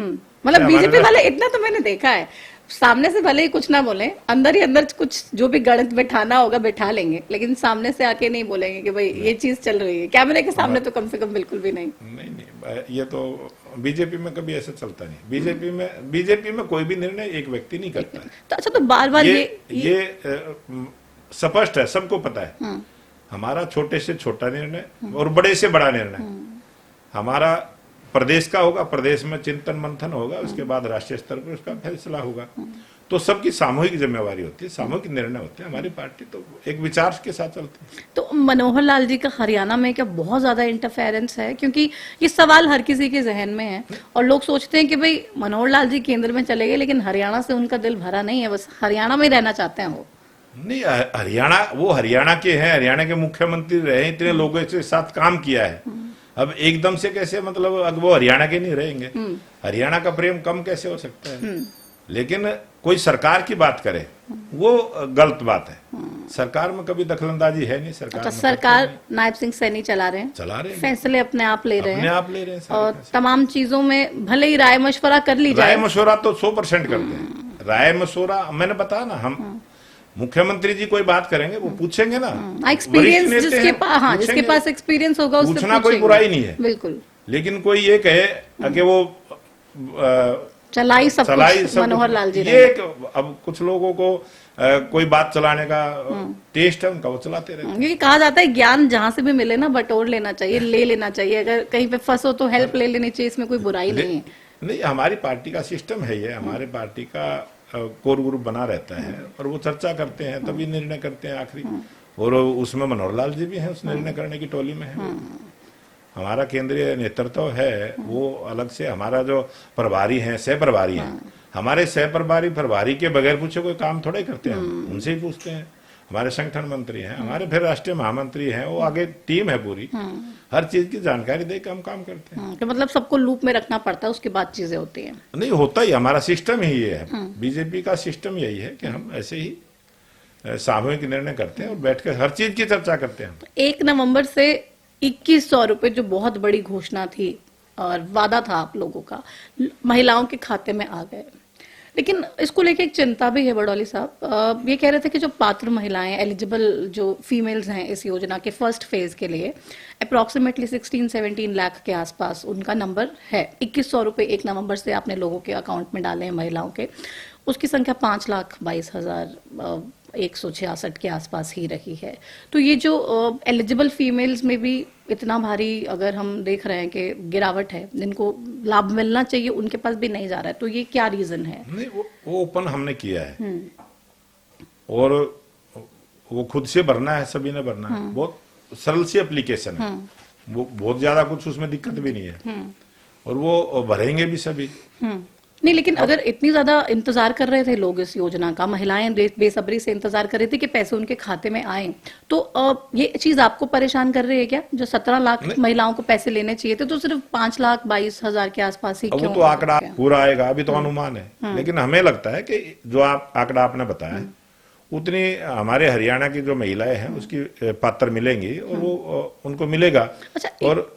मतलब बीजेपी वाले, इतना तो मैंने देखा है, सामने से भले ही कुछ ना बोले, अंदर ही अंदर कुछ जो भी गणित बैठाना होगा बैठा लेंगे, लेकिन सामने से आके नहीं बोलेंगे कि भाई ये चीज चल रही है। कैमरे के सामने तो कम से कम बिल्कुल भी नहीं। नहीं, ये तो बीजेपी में कभी ऐसा चलता नहीं। बीजेपी में कोई भी निर्णय एक व्यक्ति नहीं करता है। तो अच्छा, तो बार बार ये स्पष्ट है, सबको पता है। हमारा छोटे से छोटा निर्णय और बड़े से बड़ा निर्णय हमारा प्रदेश का होगा, प्रदेश में चिंतन मंथन होगा, उसके बाद राष्ट्रीय स्तर पर उसका फैसला होगा। तो सबकी सामूहिक जिम्मेवारी होती है, सामूहिक निर्णय होते हैं। हमारी पार्टी तो एक विचार के साथ चलती है। तो मनोहर लाल जी का हरियाणा में क्या बहुत ज्यादा इंटरफेरेंस है? क्योंकि ये सवाल हर किसी के जहन में है और लोग सोचते हैं कि भाई मनोहर लाल जी केंद्र में चले गए, लेकिन हरियाणा से उनका दिल भरा नहीं है, बस हरियाणा में ही रहना चाहते हैं वो। नहीं, वो हरियाणा के हैं, हरियाणा के मुख्यमंत्री रहे, इतने लोगों के साथ काम किया है। अब एकदम से कैसे, मतलब अब वो हरियाणा के नहीं रहेंगे? हरियाणा का प्रेम कम कैसे हो सकता है? लेकिन कोई सरकार की बात करे वो गलत बात है। सरकार में कभी दखलंदाजी है नहीं। सरकार नायब सिंह सैनी चला रहे हैं, फैसले अपने आप ले रहे हैं और तमाम चीजों में भले ही राय मशवरा कर ली जाए। राय मशवरा तो 100% करते हैं। राय मशवरा मैंने बताया ना, हम मुख्यमंत्री जी कोई बात करेंगे वो पूछेंगे ना, एक्सपीरियंस जिसके पास एक्सपीरियंस होगा उससे पूछना कोई बुराई नहीं है, बिल्कुल। लेकिन कोई ये कहे कि वो चलाई सब मनोहर लाल जी ये अब कुछ लोगों को कोई बात चलाने का टेस्ट है उनका, वो चलाते रहते हैं। ये कहा जाता है ज्ञान जहां से भी मिले ना बटोर लेना चाहिए, ले लेना चाहिए। अगर कहीं पे फंसो तो हेल्प ले लेनी चाहिए, इसमें कोई बुराई नहीं है। नहीं, हमारी पार्टी का सिस्टम है ये, हमारे पार्टी का कोर ग्रुप बना रहता है और वो चर्चा करते हैं, तभी निर्णय करते हैं आखिरी। और उसमें मनोहर लाल जी भी हैं, उस निर्णय करने की टोली में है। हमारा केंद्रीय नेतृत्व है वो अलग से, हमारा जो प्रभारी हैं, सह प्रभारी हैं, हमारे सह प्रभारी के बगैर पूछे कोई काम थोड़े करते हैं, उनसे ही पूछते हैं। हमारे संगठन मंत्री हैं, हमारे फिर राष्ट्रीय महामंत्री हैं, वो आगे टीम है पूरी, हर चीज की जानकारी देकर हम काम करते हैं। तो मतलब सबको लूप में रखना पड़ता है, उसके बाद चीजें होती हैं। नहीं, होता ही, हमारा सिस्टम ही ये है। बीजेपी का सिस्टम यही है कि हम ऐसे ही सामूहिक निर्णय करते हैं और बैठकर हर चीज की चर्चा करते हैं। 1 नवंबर से 2100 रुपए जो बहुत बड़ी घोषणा थी और वादा था आप लोगों का, महिलाओं के खाते में आ गए, लेकिन इसको लेके एक चिंता भी है बड़ौली साहब। ये कह रहे थे कि जो पात्र महिलाएं, एलिजिबल जो फीमेल्स हैं इस योजना के फर्स्ट फेज के लिए, अप्रोक्सीमेटली 16-17 लाख के आसपास उनका नंबर है। 2100 रुपए 1 नवंबर से आपने लोगों के अकाउंट में डाले हैं महिलाओं के, उसकी संख्या 5,22,166 के आसपास ही रही है। तो ये जो एलिजिबल फीमेल्स में भी इतना भारी अगर हम देख रहे हैं कि गिरावट है, जिनको लाभ मिलना चाहिए उनके पास भी नहीं जा रहा है, तो ये क्या रीजन है? नहीं, वो ओपन हमने किया है और वो खुद से भरना है, सभी ने भरना है। बहुत सरल सी एप्लीकेशन है, वो बहुत ज्यादा कुछ उसमें दिक्कत भी नहीं है और वो भरेंगे भी सभी। नहीं, लेकिन अगर इतनी ज्यादा इंतजार कर रहे थे लोग इस योजना का, महिलाएं बेसब्री से इंतजार कर रही थी कि पैसे उनके खाते में आए, तो ये चीज आपको परेशान कर रही है क्या? जो 17 लाख महिलाओं को पैसे लेने चाहिए थे, तो सिर्फ 5,22,000 के आसपास ही क्यों? वो तो आंकड़ा पूरा आएगा, अभी तो अनुमान है, लेकिन हमें लगता है कि जो आंकड़ा आपने बताया उतनी हमारे हरियाणा की जो महिलाएं हैं उसकी पात्र मिलेंगी और वो उनको मिलेगा। अच्छा, और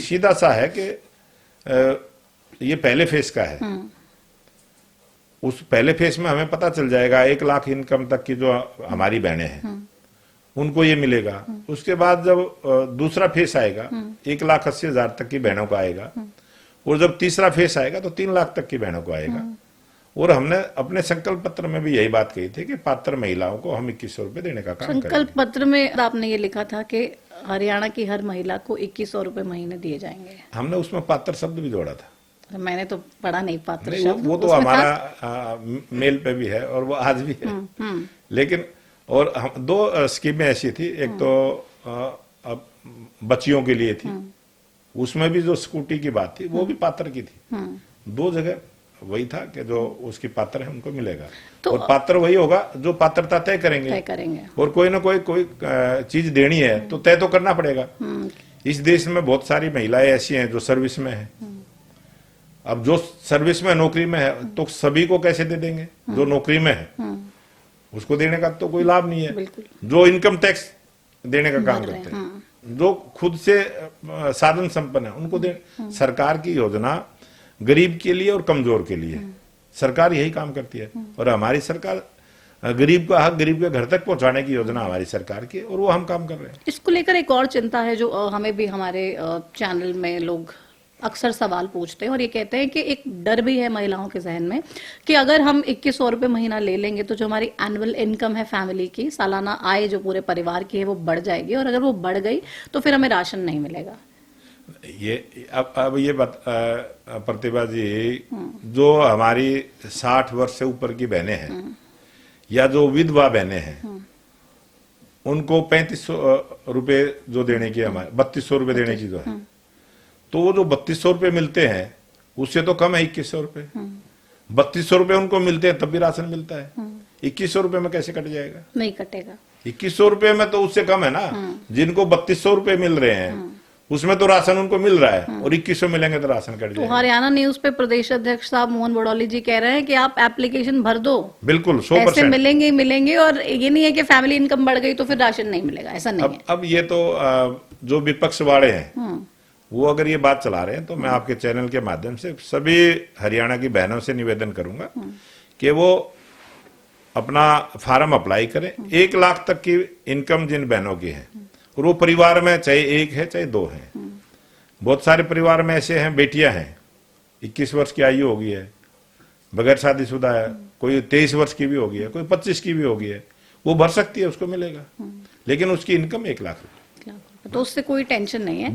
सीधा सा है कि ये पहले फेज का है। उस पहले फेज में हमें पता चल जाएगा 1 लाख इनकम तक की जो हमारी बहनें हैं उनको ये मिलेगा। उसके बाद जब दूसरा फेज आएगा 1,80,000 तक की बहनों को आएगा और जब तीसरा फेज आएगा तो 3 लाख तक की बहनों को आएगा। और हमने अपने संकल्प पत्र में भी यही बात कही थी कि पात्र महिलाओं को हम 2100 रुपए देने का काम करेंगे। संकल्प पत्र में आपने ये लिखा था कि हरियाणा की हर महिला को 2100 रुपए महीने दिए जाएंगे। हमने उसमें पात्र शब्द भी जोड़ा था। मैंने तो पढ़ा नहीं पात्र नहीं, शब्द। वो तो हमारा मेल पे भी है और वो आज भी है। लेकिन और हम 2 स्कीमें ऐसी थी, एक तो बच्चियों के लिए थी, उसमें भी जो स्कूटी की बात थी वो भी पात्र की थी। 2 जगह वही था कि जो उसकी पात्र है उनको मिलेगा। तो और पात्र वही होगा जो पात्रता तय करेंगे। और कोई ना कोई चीज देनी है तो तय तो करना पड़ेगा। इस देश में बहुत सारी महिलाएं ऐसी हैं जो सर्विस में है। अब जो सर्विस में नौकरी में है तो सभी को कैसे दे देंगे? जो नौकरी में है उसको देने का तो कोई लाभ नहीं है। जो इनकम टैक्स देने का काम करते हैं, जो खुद से साधन संपन्न है, उनको दे। सरकार की योजना गरीब के लिए और कमजोर के लिए, सरकार यही काम करती है। और हमारी सरकार गरीब का हक गरीब के घर तक पहुंचाने की योजना हमारी सरकार की है और वो हम काम कर रहे हैं। इसको लेकर एक और चिंता है जो हमें भी हमारे चैनल में लोग अक्सर सवाल पूछते हैं और ये कहते हैं कि एक डर भी है महिलाओं के जहन में कि अगर हम 2100 रुपए महीना ले लेंगे तो जो हमारी एनुअल इनकम है फैमिली की, सालाना आय जो पूरे परिवार की है वो बढ़ जाएगी, और अगर वो बढ़ गई तो फिर हमें राशन नहीं मिलेगा। ये अब ये प्रतिभा जी, जो हमारी 60 वर्ष से ऊपर की बहनें हैं या जो विधवा बहनें हैं, उनको 3500 रुपए जो देने की, हमारे 3200 रुपए देने की जो है, तो वो जो 3200 रुपए मिलते हैं उससे तो कम है 2100 रुपए। 3200 रुपए उनको मिलते हैं तब भी राशन मिलता है। 2100 रुपए में कैसे कट जाएगा? नहीं कटेगा। 2100 रुपए में तो उससे कम है ना। जिनको 3200 रुपए मिल रहे हैं उसमें तो राशन उनको मिल रहा है और 2100 मिलेंगे तो राशन कट जाएगा। हरियाणा न्यूज पे प्रदेश अध्यक्ष साहब मोहन बड़ौली जी कह रहे हैं कि आप एप्लीकेशन भर दो, बिल्कुल 100% मिलेंगे ही मिलेंगे, और ये नहीं है कि फैमिली इनकम बढ़ गई तो फिर राशन नहीं मिलेगा, ऐसा नहीं है। अब ये तो जो विपक्ष वाले हैं वो अगर ये बात चला रहे हैं तो मैं आपके चैनल के माध्यम से सभी हरियाणा की बहनों से निवेदन करूंगा कि वो अपना फार्म अप्लाई करें। 1 लाख तक की इनकम जिन बहनों की है, और वो परिवार में चाहे एक है चाहे दो है, बहुत सारे परिवार में ऐसे हैं, बेटियां हैं 21 वर्ष की आयु हो गई है, बगैर शादीशुदा है, कोई 23 वर्ष की भी हो गई है, कोई 25 की भी हो गई है, वो भर सकती है, उसको मिलेगा। लेकिन उसकी इनकम 1 लाख रुपए, तो उससे कोई टेंशन नहीं है।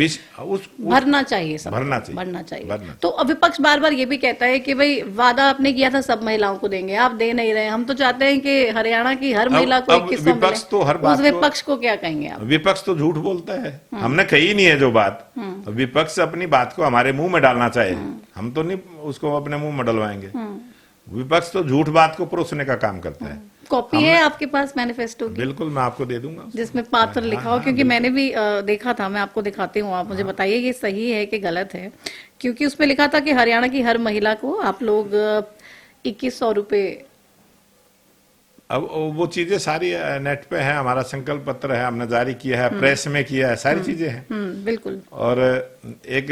भरना चाहिए, सब भरना चाहिए। तो विपक्ष बार बार ये भी कहता है कि भाई वादा आपने किया था सब महिलाओं को देंगे, आप दे नहीं रहे। हम तो चाहते हैं कि हरियाणा की हर महिला को 2100 विपक्ष तो हर बात, उस विपक्ष को क्या कहेंगे आप? विपक्ष तो झूठ बोलता है, हमने कही नहीं है जो बात। विपक्ष अपनी बात को हमारे मुंह में डालना चाहे, हम तो नहीं उसको अपने मुंह में डलवाएंगे। विपक्ष तो झूठ बात को परोसने का काम करता है। कॉपी है आपके पास मैनिफेस्टो की? बिल्कुल, मैं आपको दे दूंगा जिसमें पात्र लिखा हो, क्योंकि मैंने भी देखा था, मैं आपको दिखाती हूँ, आप मुझे बताइए ये सही है कि गलत है। क्योंकि उसमें लिखा था कि हरियाणा की हर महिला को आप लोग 2100 रुपए। अब वो चीजें सारी नेट पे है, हमारा संकल्प पत्र है, हमने जारी किया है, प्रेस में किया है, सारी चीजें हैं। बिल्कुल। और एक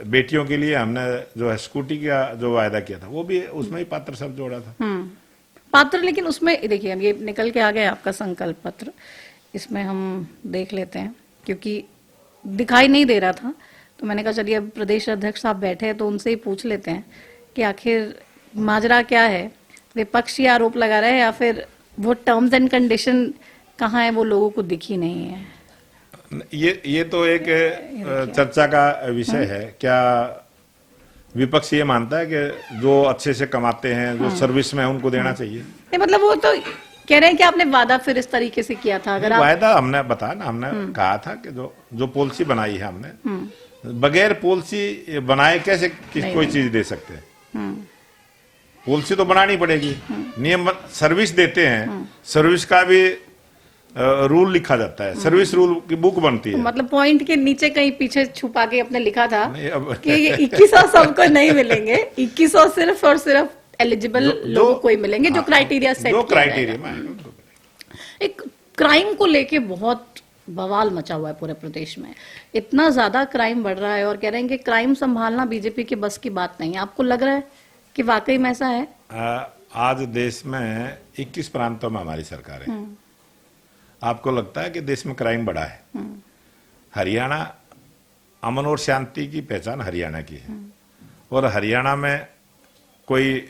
बेटियों के लिए हमने जो है स्कूटी का जो वायदा किया था वो भी उसमें ही पात्र शब्द जोड़ा था। पात्र, लेकिन उसमें देखिए ये निकल के आ गया आपका संकल्प पत्र, इसमें हम देख लेते हैं क्योंकि दिखाई नहीं दे रहा था, तो मैंने कहा चलिए अब प्रदेश अध्यक्ष साहब बैठे हैं तो उनसे ही पूछ लेते हैं कि आखिर माजरा क्या है। विपक्ष ये आरोप लगा रहे हैं या फिर वो टर्म्स एंड कंडीशन कहाँ है वो लोगों को दिखी नहीं है? ये तो एक चर्चा का विषय है। क्या विपक्ष ये मानता है कि जो अच्छे से कमाते हैं, जो सर्विस में है, उनको देना चाहिए? नहीं, मतलब वो तो कह रहे हैं कि आपने वादा फिर इस तरीके से किया था। अगर वायदा हमने बताया ना, हमने कहा था कि जो पॉलिसी बनाई है हमने, बगैर पॉलिसी बनाए कैसे कोई चीज दे सकते हैं? पॉलिसी तो बनानी पड़ेगी। नियम सर्विस देते हैं, सर्विस का भी रूल लिखा जाता है, सर्विस रूल की बुक बनती है। तो मतलब पॉइंट के नीचे कहीं पीछे छुपा के अपने लिखा था कि ये 2100 सबको नहीं मिलेंगे, 2100 सिर्फ और सिर्फ एलिजिबल लोगों को ही मिलेंगे जो क्राइटेरिया सेट किया जाएगा। एक क्राइम को लेके बहुत बवाल मचा हुआ है पूरे प्रदेश में, इतना ज्यादा क्राइम बढ़ रहा है और कह रहे हैं कि क्राइम संभालना बीजेपी के बस की बात नहीं है। आपको लग रहा है कि वाकई में ऐसा है? आज देश में 21 प्रांतों में हमारी सरकार है। आपको लगता है कि देश में क्राइम बढ़ा है? हरियाणा, अमन और शांति की पहचान हरियाणा की है, और हरियाणा में कोई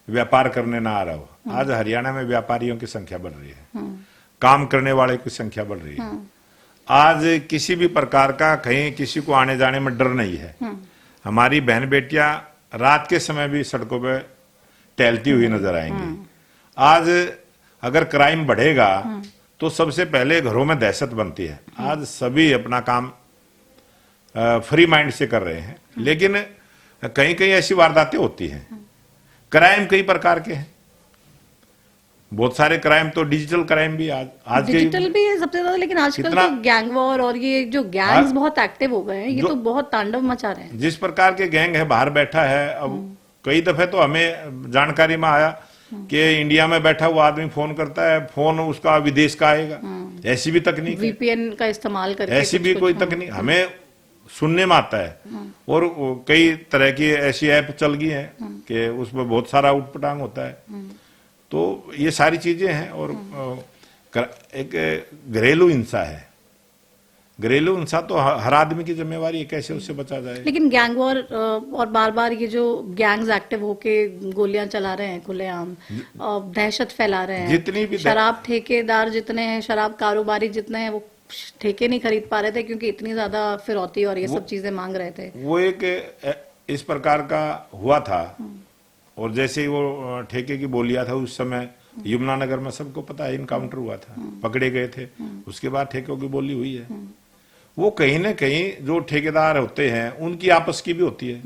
व्यापार करने ना आ रहा हो। आज हरियाणा में व्यापारियों की संख्या बढ़ रही है, काम करने वाले की संख्या बढ़ रही है। आज किसी भी प्रकार का कहीं किसी को आने जाने में डर नहीं है। हमारी बहन बेटियां रात के समय भी सड़कों पे टहलती हुई नजर आएंगी। आज अगर क्राइम बढ़ेगा तो सबसे पहले घरों में दहशत बनती है। आज सभी अपना काम फ्री माइंड से कर रहे हैं, लेकिन कहीं कहीं ऐसी वारदातें होती हैं क्राइम कई प्रकार के हैं, बहुत सारे क्राइम तो डिजिटल क्राइम भी आज के डिजिटल भी है सबसे ज्यादा, लेकिन आजकल तो गैंग वॉर और ये जो गैंग्स बहुत एक्टिव हो गए हैं, ये तो बहुत तांडव मचा रहे हैं। जिस प्रकार के गैंग है बाहर बैठा है, अब कई दफे तो हमें जानकारी में आया कि इंडिया में बैठा हुआ आदमी फोन करता है, फोन उसका विदेश का आएगा, ऐसी भी तकनीक है, वीपीएन का इस्तेमाल करके ऐसी भी कोई तकनीक हमें सुनने में आता है। और कई तरह की ऐसी ऐप चल गई हैं कि उसमें बहुत सारा उटपटांग होता है। तो ये सारी चीजें हैं। और एक घरेलू हिंसा है, घरेलू हिंसा तो हर आदमी की जिम्मेवारी है कैसे उससे बचा जाए। लेकिन गैंग वॉर और बार बार ये जो गैंग्स एक्टिव होके गोलियां चला रहे हैं खुलेआम, दहशत फैला रहे हैं, जितनी भी शराब ठेकेदार जितने हैं, शराब कारोबारी जितने हैं, वो ठेके नहीं खरीद पा रहे थे क्योंकि इतनी ज्यादा फिरौती और ये सब चीजें मांग रहे थे। वो एक इस प्रकार का हुआ था। और जैसे ही वो ठेके की बोलिया था, उस समय यमुनानगर में सबको पता है इनकाउंटर हुआ था, पकड़े गए थे, उसके बाद ठेकों की बोली हुई है। वो कहीं ना कहीं जो ठेकेदार होते हैं उनकी आपस की भी होती है,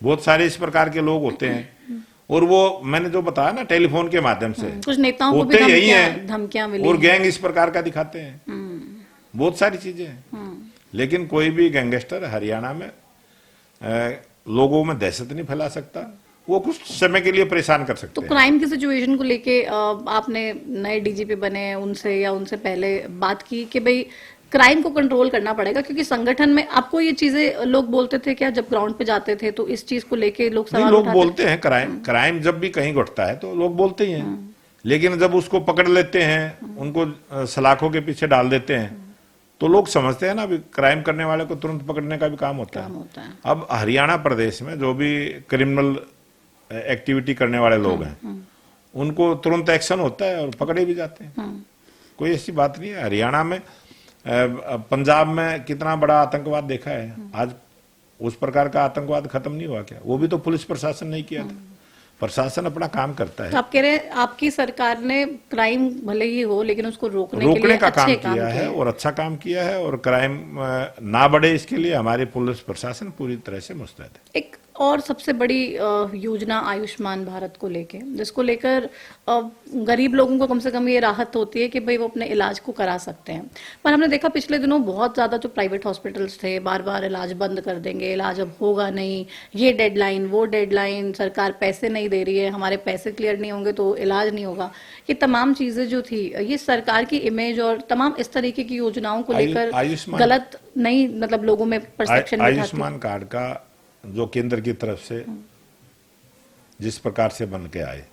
बहुत सारे इस प्रकार के लोग होते हैं। और वो मैंने जो बताया ना टेलीफोन के माध्यम से कुछ नेताओं को भी यही है, धमकियां मिली और गैंग इस प्रकार का दिखाते हैं, बहुत सारी चीजें हैं। लेकिन कोई भी गैंगस्टर हरियाणा में लोगों में दहशत नहीं फैला सकता, वो कुछ समय के लिए परेशान कर सकते तो हैं। क्राइम की सिचुएशन को लेके आपने नए डीजीपी बने उनसे या उनसे पहले बात की कि भाई क्राइम को कंट्रोल करना पड़ेगा, क्योंकि संगठन में आपको ये चीजें लोग बोलते थे क्या जब ग्राउंड पे जाते थे, तो इस चीज को लेके लोग सवाल लोग उठाते बोलते हैं क्राइम जब भी कहीं घटता है तो लोग बोलते ही हैं। लेकिन जब उसको पकड़ लेते हैं, उनको सलाखों के पीछे डाल देते हैं, तो लोग समझते हैं ना अभी क्राइम करने वाले को तुरंत पकड़ने का भी काम होता है। अब हरियाणा प्रदेश में जो भी क्रिमिनल एक्टिविटी करने वाले लोग हैं उनको तुरंत एक्शन होता है और पकड़े भी जाते हैं, कोई ऐसी बात नहीं है। हरियाणा में पंजाब में कितना बड़ा आतंकवाद देखा है, आज उस प्रकार का आतंकवाद खत्म नहीं हुआ क्या? वो भी तो पुलिस प्रशासन नहीं किया था। प्रशासन अपना काम करता है। तो आप कह रहे हैं आपकी सरकार ने क्राइम भले ही हो लेकिन उसको रोकने के लिए का काम काम किया है और अच्छा काम किया है, और क्राइम ना बढ़े इसके लिए हमारे पुलिस प्रशासन पूरी तरह से मुस्तैद है। एक और सबसे बड़ी योजना आयुष्मान भारत को लेके, जिसको लेकर गरीब लोगों को कम से कम ये राहत होती है कि भाई वो अपने इलाज को करा सकते हैं। पर हमने देखा पिछले दिनों बहुत ज्यादा जो प्राइवेट हॉस्पिटल्स थे बार बार इलाज बंद कर देंगे, इलाज अब होगा नहीं, ये डेडलाइन वो डेडलाइन, सरकार पैसे नहीं दे रही है, हमारे पैसे क्लियर नहीं होंगे तो इलाज नहीं होगा। ये तमाम चीजें जो थी, ये सरकार की इमेज और तमाम इस तरीके की योजनाओं को लेकर गलत नहीं, मतलब लोगों में परसेप्शन। आयुष्मान कार्ड का जो केंद्र की तरफ से जिस प्रकार से बन के आए,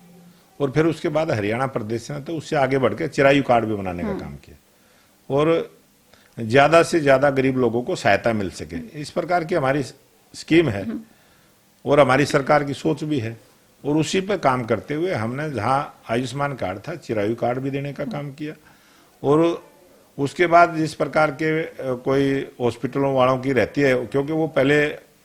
और फिर उसके बाद हरियाणा प्रदेश ने तो उससे आगे बढ़ के चिरायु कार्ड भी बनाने का काम किया, और ज्यादा से ज्यादा गरीब लोगों को सहायता मिल सके, इस प्रकार की हमारी स्कीम है और हमारी सरकार की सोच भी है। और उसी पे काम करते हुए हमने जहां आयुष्मान कार्ड था चिरायु कार्ड भी देने का काम किया। और उसके बाद जिस प्रकार के कोई हॉस्पिटलों वालों की रहती है, क्योंकि वो पहले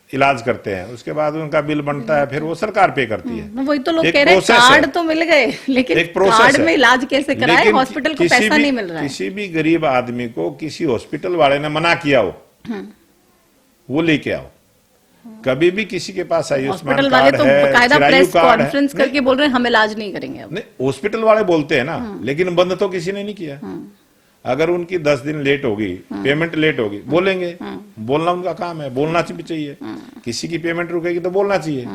इलाज करते हैं, उसके बाद उनका बिल बनता है, फिर वो सरकार पे करती है। वही तो लोग कह रहे हैं कार्ड तो मिल गए, लेकिन कार्ड में इलाज कैसे कराए, हॉस्पिटल को पैसा नहीं मिल रहा है। किसी भी गरीब आदमी को किसी हॉस्पिटल वाले ने मना किया हो, वो लेके आओ। कभी भी किसी के पास आयुष्मान कार्ड तो है, बकायदा प्रेस कॉन्फ्रेंस है, करके बोल रहे हैं हम इलाज नहीं करेंगे। अब नहीं, हॉस्पिटल वाले बोलते हैं ना, लेकिन बंद तो किसी ने नहीं किया। अगर उनकी 10 दिन लेट होगी, पेमेंट लेट होगी, बोलेंगे, बोलना उनका काम है, बोलना भी चाहिए। किसी की पेमेंट रुकेगी तो बोलना चाहिए।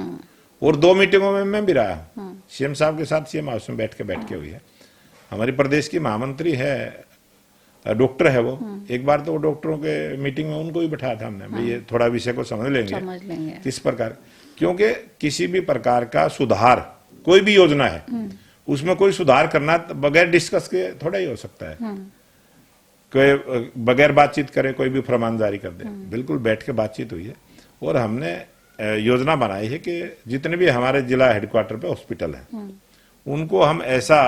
और 2 मीटिंगों में मैं भी रहा, सीएम साहब के साथ, सीएम हाउस में बैठ के हुई है। हमारी प्रदेश की महामंत्री है, डॉक्टर है वो, एक बार तो वो डॉक्टरों के मीटिंग में उनको भी बैठाया था हमने, भाई ये थोड़ा विषय को समझ लेंगे किस प्रकार, क्योंकि किसी भी प्रकार का सुधार, कोई भी योजना है उसमें कोई सुधार करना बगैर डिस्कस के थोड़ा ही हो सकता है। कोई बगैर बातचीत करे कोई भी फरमान जारी कर दे, बिल्कुल बैठ के बातचीत हुई है। और हमने योजना बनाई है कि जितने भी हमारे जिला हेडक्वार्टर पे हॉस्पिटल है उनको हम ऐसा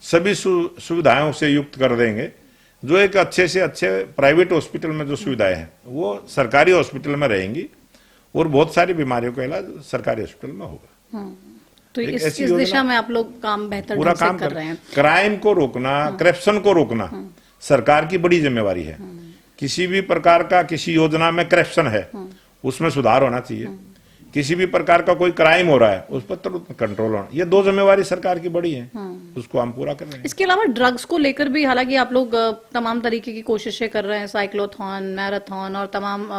सभी सुविधाओं से युक्त कर देंगे, जो एक अच्छे से अच्छे प्राइवेट हॉस्पिटल में जो सुविधाएं हैं वो सरकारी हॉस्पिटल में रहेंगी, और बहुत सारी बीमारियों का इलाज सरकारी हॉस्पिटल में होगा। तो इस दिशा में आप लोग काम बेहतर पूरा काम कर रहे हैं। क्राइम को रोकना, करप्शन को रोकना सरकार की बड़ी जिम्मेवारी है। किसी भी प्रकार का किसी योजना में करप्शन है उसमें सुधार होना चाहिए, किसी भी प्रकार का कोई क्राइम हो रहा है उस पर तुरंत कंट्रोल होना, ये दो जिम्मेवारी सरकार की बड़ी है, उसको हम पूरा कर रहे हैं। इसके अलावा ड्रग्स को लेकर भी हालांकि आप लोग तमाम तरीके की कोशिशें कर रहे हैं, साइक्लोथॉन, मैराथन और तमाम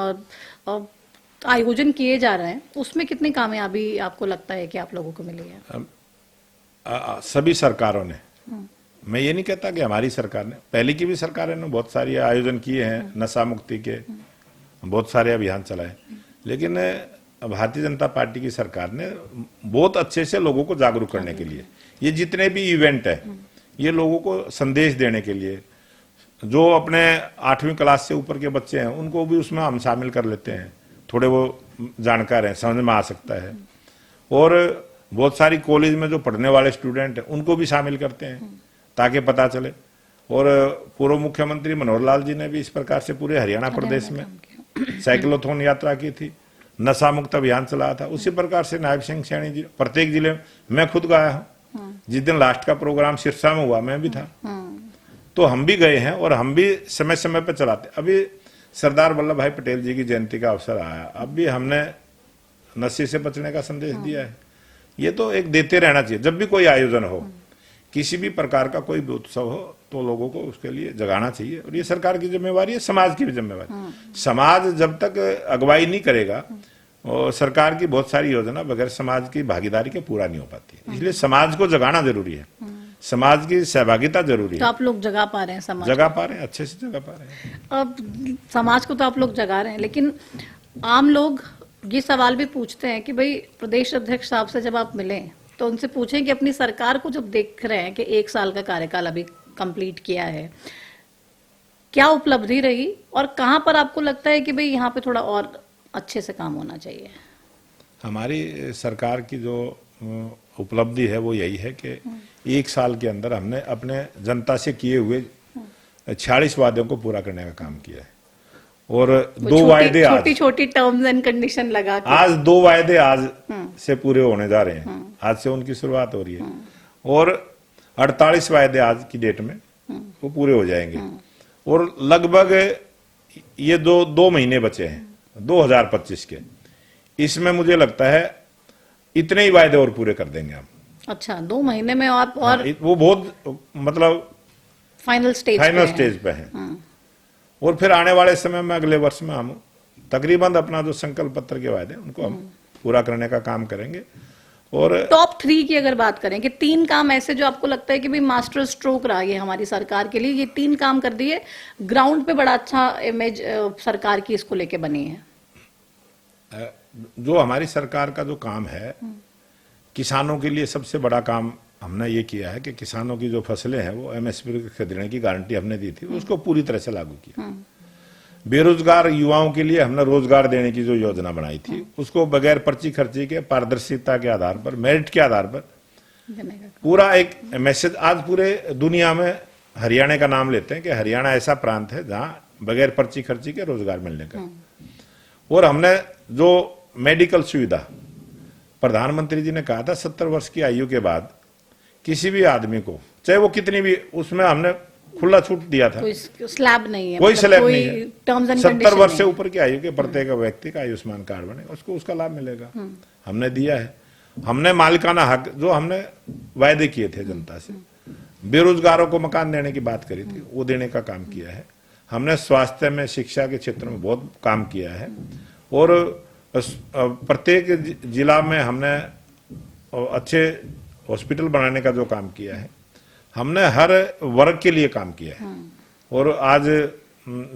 आयोजन किए जा रहे हैं, उसमें कितनी कामयाबी आपको लगता है कि आप लोगों को मिली है? सभी सरकारों ने, मैं ये नहीं कहता कि हमारी सरकार ने, पहले की भी सरकारों ने बहुत सारे आयोजन किए हैं, नशा मुक्ति के बहुत सारे अभियान चलाए, लेकिन भारतीय जनता पार्टी की सरकार ने बहुत अच्छे से लोगों को जागरूक करने के लिए, ये जितने भी इवेंट है ये लोगों को संदेश देने के लिए, जो अपने 8वीं क्लास से ऊपर के बच्चे हैं उनको भी उसमें हम शामिल कर लेते हैं, थोड़े वो जानकार हैं, समझ में आ सकता है, और बहुत सारी कॉलेज में जो पढ़ने वाले स्टूडेंट हैं उनको भी शामिल करते हैं ताकि पता चले। और पूर्व मुख्यमंत्री मनोहर लाल जी ने भी इस प्रकार से पूरे हरियाणा प्रदेश में साइक्लोथॉन यात्रा की थी, नशा मुक्त अभियान चलाया था, उसी प्रकार से नायब सिंह सैनी जी प्रत्येक जिले में, मैं खुद गया हूँ, जिस दिन लास्ट का प्रोग्राम सिरसा में हुआ मैं भी था, तो हम भी गए हैं और हम भी समय समय पर चलाते। अभी सरदार वल्लभ भाई पटेल जी की जयंती का अवसर आया, अब भी हमने नशे से बचने का संदेश दिया है। ये तो एक देते रहना चाहिए, जब भी कोई आयोजन हो, किसी भी प्रकार का कोई भी उत्सव हो तो लोगों को उसके लिए जगाना चाहिए, और ये सरकार की जिम्मेवारी है, समाज की भी जिम्मेवारी। समाज जब तक अगुवाई नहीं करेगा और सरकार की बहुत सारी योजना बगैर समाज की भागीदारी के पूरा नहीं हो पाती, इसलिए समाज को जगाना जरूरी है, समाज की सहभागिता जरूरी है। तो आप लोग जगा पा रहे हैं समाज? जगा पा रहे हैं, अच्छे से जगा पा रहे हैं। अब समाज को तो आप लोग जगा रहे हैं, लेकिन आम लोग ये सवाल भी पूछते हैं कि भाई प्रदेश अध्यक्ष साहब से जब आप मिले तो उनसे पूछें कि अपनी सरकार को जब देख रहे हैं कि 1 साल का कार्यकाल अभी कंप्लीट किया है, क्या उपलब्धि रही और कहां पर आपको लगता है कि भाई यहाँ पे थोड़ा और अच्छे से काम होना चाहिए? हमारी सरकार की जो उपलब्धि है वो यही है कि 1 साल के अंदर हमने अपने जनता से किए हुए 46 वादों को पूरा करने का काम किया है, और 2 वायदे आज छोटी छोटी टर्म्स एंड कंडीशन लगा के आज 2 वायदे आज से पूरे होने जा रहे हैं, आज से उनकी शुरुआत हो रही है, और 48 वायदे आज की डेट में वो पूरे हो जाएंगे, और लगभग ये 2 महीने बचे हैं 2025 के, इसमें मुझे लगता है इतने ही वायदे और पूरे कर देंगे हम। अच्छा, 2 महीने में आप और वो बहुत मतलब फाइनल स्टेज पे है। और फिर आने वाले समय में अगले वर्ष में हम तकरीबन अपना जो संकल्प पत्र के वायदे उनको हम पूरा करने का काम करेंगे। और टॉप 3 की अगर बात करें कि 3 काम ऐसे जो आपको लगता है कि भाई मास्टर स्ट्रोक रहा है हमारी सरकार के लिए, ये 3 काम कर दिए, ग्राउंड पे बड़ा अच्छा इमेज सरकार की इसको लेके बनी है। जो हमारी सरकार का जो काम है, किसानों के लिए सबसे बड़ा काम हमने ये किया है कि किसानों की जो फसलें हैं वो एमएसपी खरीदने की गारंटी हमने दी थी, उसको पूरी तरह से लागू किया। बेरोजगार युवाओं के लिए हमने रोजगार देने की जो योजना बनाई थी उसको बगैर पर्ची खर्ची के, पारदर्शिता के आधार पर, मेरिट के आधार पर पूरा एक मैसेज, आज पूरे दुनिया में हरियाणा का नाम लेते हैं कि हरियाणा ऐसा प्रांत है जहां बगैर पर्ची खर्ची के रोजगार मिलने का। और हमने जो मेडिकल सुविधा, प्रधानमंत्री जी ने कहा था 70 वर्ष की आयु के बाद किसी भी आदमी को, चाहे वो कितनी भी, उसमें हमने खुला छूट दिया था, कोई स्लैब नहीं है, कोई स्लैब नहीं है, टर्म्स एंड 70 वर्ष से ऊपर की आयु के प्रत्येक व्यक्ति का आयुष्मान कार्ड बने, उसको उसका लाभ मिलेगा, हमने दिया है। हमने मालिकाना हक जो हमने वायदे किए थे जनता से, बेरोजगारों को मकान देने की बात करी थी, वो देने का काम किया है। हमने स्वास्थ्य में, शिक्षा के क्षेत्र में बहुत काम किया है, और प्रत्येक जिला में हमने अच्छे हॉस्पिटल बनाने का जो काम किया है, हमने हर वर्ग के लिए काम किया है। और आज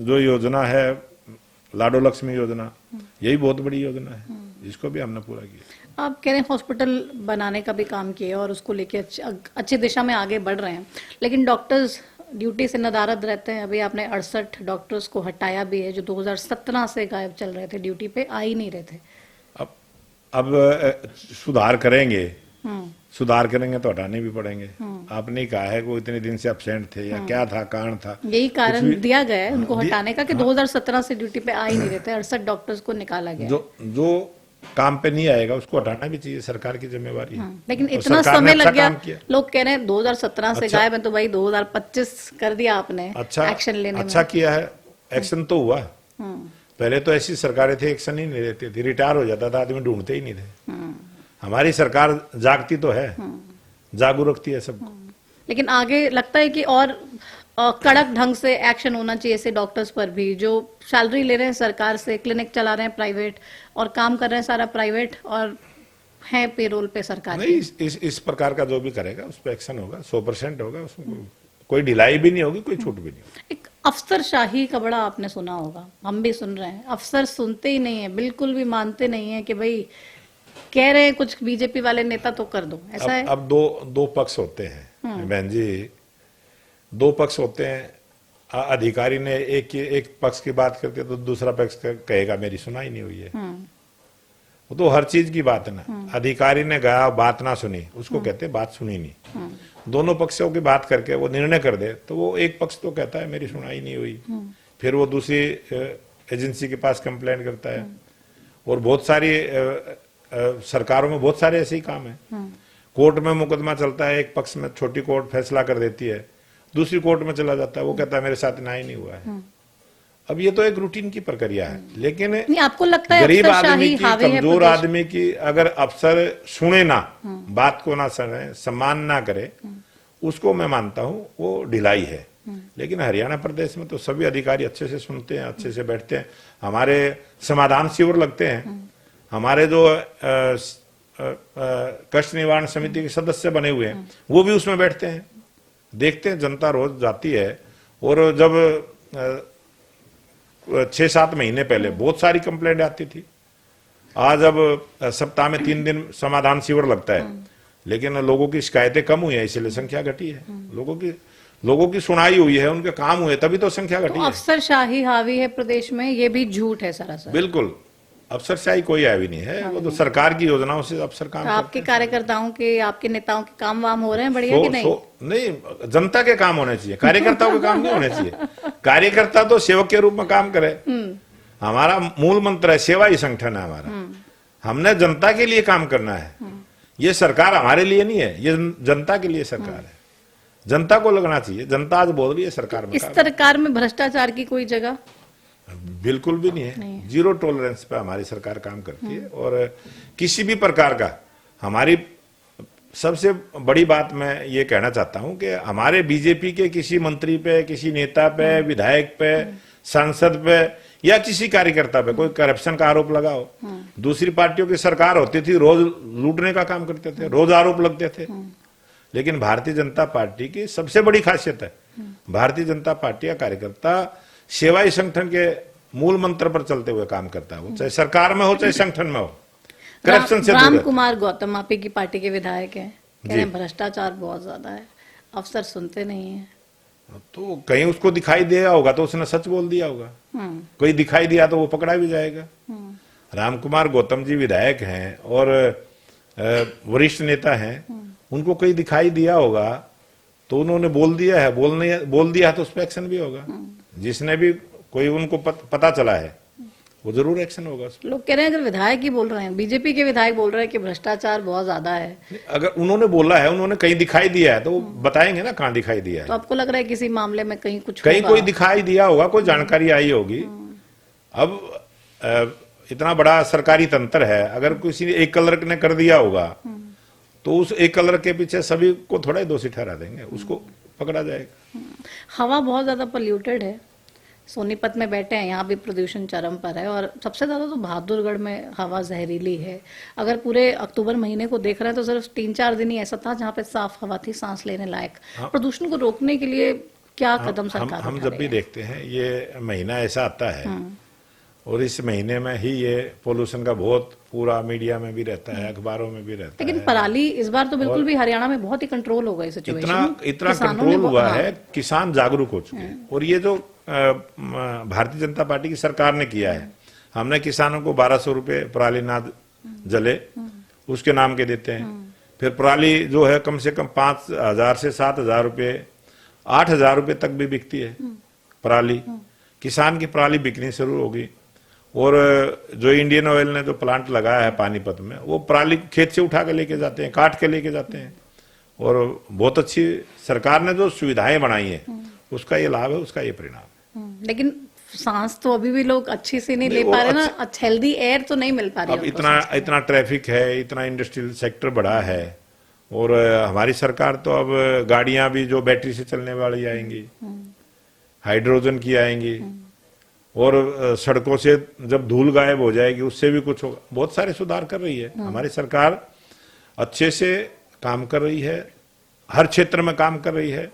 जो योजना है लाडो लक्ष्मी योजना, यही बहुत बड़ी योजना है, जिसको भी हमने पूरा किया। आप कह रहे हैं हॉस्पिटल बनाने का भी काम किया और उसको लेके अच्छी दिशा में आगे बढ़ रहे हैं, लेकिन डॉक्टर्स ड्यूटी से नदारद रहते हैं। अभी आपने 68 डॉक्टर्स को हटाया भी है जो 2017 से गायब चल रहे थे, ड्यूटी पे आ ही नहीं रहे थे। अब सुधार करेंगे, सुधार करेंगे तो हटाने भी पड़ेंगे। आपने ही कहा है कि वो इतने दिन से एब्सेंट थे, या क्या था, कारण था, यही कारण दिया गया है उनको हटाने का कि 2017 से ड्यूटी पे आ ही नहीं रहे थे, 68 डॉक्टर्स को निकाला गया। जो काम पे नहीं आएगा उसको हटाना भी चाहिए, सरकार की जिम्मेवारी है। लेकिन इतना समय लग गया, लोग कह रहे हैं 2017 से गायब है, तो भाई 2025 कर दिया आपने, अच्छा एक्शन लेने अच्छा किया है, एक्शन तो हुआ, पहले तो ऐसी सरकारें थी, एक्शन ही नहीं लेती थी, रिटायर हो जाता था आदमी, ढूंढते ही नहीं थे। हमारी सरकार जागती तो है, जागू रखती है सबको। लेकिन आगे लगता है कि और कड़क ढंग से एक्शन होना चाहिए ऐसे डॉक्टर्स पर भी, जो सैलरी ले रहे हैं सरकार से, क्लिनिक चला रहे हैं प्राइवेट और काम कर रहे हैं सारा प्राइवेट और हैं पेरोल पे सरकार नहीं, इस प्रकार का जो भी करेगा उस पर एक्शन होगा, 100% होगा, उसमें कोई ढिलाई भी नहीं होगी, कोई छूट भी नहीं होगी। एक अफसरशाही का बड़ा आपने सुना होगा, हम भी सुन रहे हैं, अफसर सुनते ही नहीं है, बिल्कुल भी मानते नहीं है कि भाई कह रहे हैं कुछ बीजेपी वाले नेता तो कर दो, ऐसा है। अब दो पक्ष होते हैं बहन जी, दो पक्ष होते हैं। अधिकारी ने एक पक्ष की बात करते तो दूसरा पक्ष कहेगा मेरी सुनाई नहीं हुई है। वो तो हर चीज की बात है ना। अधिकारी ने कहा बात ना सुनी, उसको कहते हैं बात सुनी नहीं। दोनों पक्षों की बात करके वो निर्णय कर दे तो वो एक पक्ष तो कहता है मेरी सुनाई नहीं हुई, फिर वो दूसरी एजेंसी के पास कंप्लेंट करता है। और बहुत सारी सरकारों में बहुत सारे ऐसे ही काम है। कोर्ट में मुकदमा चलता है, एक पक्ष में छोटी कोर्ट फैसला कर देती है, दूसरी कोर्ट में चला जाता है, वो कहता है मेरे साथ न्याय नहीं हुआ है। अब ये तो एक रूटीन की प्रक्रिया है, लेकिन नहीं, आपको लगता है गरीब आदमी की, हावी है कमजोर आदमी की अगर अफसर सुने ना, बात को ना सुने, सम्मान ना करे, उसको मैं मानता हूं वो ढिलाई है। लेकिन हरियाणा प्रदेश में तो सभी अधिकारी अच्छे से सुनते हैं, अच्छे से बैठते हैं। हमारे समाधान शिविर लगते हैं, हमारे जो कष्ट निवारण समिति के सदस्य बने हुए हैं वो भी उसमें बैठते हैं, देखते हैं। जनता रोज जाती है। और जब 6-7 महीने पहले बहुत सारी कंप्लेंट आती थी, आज अब सप्ताह में 3 दिन समाधान शिविर लगता है, लेकिन लोगों की शिकायतें कम हुई है, इसलिए संख्या घटी है। लोगों की सुनाई हुई है, उनके काम हुए, तभी तो संख्या घटी है। अफसरशाही हावी है प्रदेश में, ये भी झूठ है सरासर। बिल्कुल, अफसरशाही कोई हावी नहीं है, वो तो सरकार की योजनाओं से अफसर काम करते हैं। आपके कार्यकर्ताओं के, आपके नेताओं के काम वाम हो रहे हैं बढ़िया कि नहीं? नहीं, जनता के काम होने चाहिए, कार्यकर्ताओं के काम नहीं होने चाहिए। कार्यकर्ता तो सेवक के रूप में काम करे। हमारा मूल मंत्र है, सेवा ही संगठन है हमारा। हमने जनता के लिए काम करना है। ये सरकार हमारे लिए नहीं है, ये जनता के लिए सरकार है। जनता को लगना चाहिए। जनता आज बोल रही है सरकार में। इस सरकार में भ्रष्टाचार की कोई जगह बिल्कुल भी नहीं है। जीरो टॉलरेंस पे हमारी सरकार काम करती है। और किसी भी प्रकार का, हमारी सबसे बड़ी बात मैं ये कहना चाहता हूं कि हमारे बीजेपी के किसी मंत्री पे, किसी नेता पे, विधायक पे, सांसद पे या किसी कार्यकर्ता पे कोई करप्शन का आरोप लगाओ। दूसरी पार्टियों की सरकार होती थी, रोज लूटने का काम करते थे, रोज आरोप लगते थे। लेकिन भारतीय जनता पार्टी की सबसे बड़ी खासियत है, भारतीय जनता पार्टी का कार्यकर्ता सेवाई संगठन के मूल मंत्र पर चलते हुए काम करता है, वो चाहे सरकार में हो चाहे संगठन में हो। करप्शन से राम कुमार गौतम आप की पार्टी के विधायक हैं, कह रहे हैं भ्रष्टाचार बहुत ज्यादा है, अफसर सुनते नहीं है। तो कहीं उसको दिखाई दिया होगा तो उसने सच बोल दिया होगा, कोई दिखाई दिया तो वो पकड़ा भी जाएगा। राम कुमार गौतम जी विधायक हैं और वरिष्ठ नेता हैं, उनको कहीं दिखाई दिया होगा तो उन्होंने बोल दिया है, बोल दिया है तो उस पर एक्शन भी होगा। जिसने भी कोई उनको पता चला है वो जरूर एक्शन होगा। लोग कह रहे हैं अगर विधायक ही बोल रहे हैं, बीजेपी के विधायक बोल रहे हैं कि भ्रष्टाचार बहुत ज्यादा है, अगर उन्होंने बोला है, उन्होंने कहीं दिखाई दिया है तो वो बताएंगे ना कहाँ दिखाई दिया है। तो आपको लग रहा है किसी मामले में कहीं कुछ कहीं कोई दिखाई दिया होगा, कोई जानकारी आई होगी। अब इतना बड़ा सरकारी तंत्र है, अगर किसी एक क्लर्क ने कर दिया होगा तो उस एक क्लर्क के पीछे सभी को थोड़ा ही दोषी ठहरा देंगे, उसको पकड़ा जाएगा। हवा बहुत ज्यादा पोल्यूटेड है, सोनीपत में बैठे हैं, यहाँ भी प्रदूषण चरम पर है और सबसे ज्यादा तो बहादुरगढ़ में हवा जहरीली है। अगर पूरे अक्टूबर महीने को देख रहे हैं तो सिर्फ 3-4 दिन ही ऐसा था जहाँ पे साफ हवा थी, सांस लेने लायक। प्रदूषण को रोकने के लिए क्या कदम सरकार हम जब भी देखते हैं ये महीना ऐसा आता है और इस महीने में ही ये पोल्यूशन का बहुत पूरा मीडिया में भी रहता है, अखबारों में भी रहता है। लेकिन पराली इस बार तो बिल्कुल भी हरियाणा में बहुत ही कंट्रोल हो गई सिचुएशन। इतना कंट्रोल हुआ है, किसान जागरूक हो चुके हैं। और ये जो भारतीय जनता पार्टी की सरकार ने किया है, हमने किसानों को 1200 रुपए पराली ना जले उसके नाम के देते हैं। फिर पराली जो है कम से कम 5,000 से 7,000 रुपए, 8,000 रुपए तक भी बिकती है पराली। किसान की पराली बिकनी शुरू होगी। और जो इंडियन ऑयल ने जो प्लांट लगाया है पानीपत में, वो पराली खेत से उठा के लेके जाते हैं, काट के लेके जाते हैं। और बहुत अच्छी सरकार ने जो सुविधाएं बनाई है उसका ये लाभ है, उसका ये परिणाम। लेकिन सांस तो अभी भी लोग अच्छी से नहीं ले नहीं, वो पा रहे ना, अच्छा हेल्दी एयर तो नहीं मिल पा रही अब है उनको इतना सांस के। इतना ट्रैफिक है, इतना इंडस्ट्रियल सेक्टर बड़ा है, और हमारी सरकार तो अब गाड़ियां भी जो बैटरी से चलने वाली आएंगी, हाइड्रोजन की आएंगी, और सड़कों से जब धूल गायब हो जाएगी उससे भी कुछ होगा। बहुत सारे सुधार कर रही है हमारी सरकार, अच्छे से काम कर रही है, हर क्षेत्र में काम कर रही है।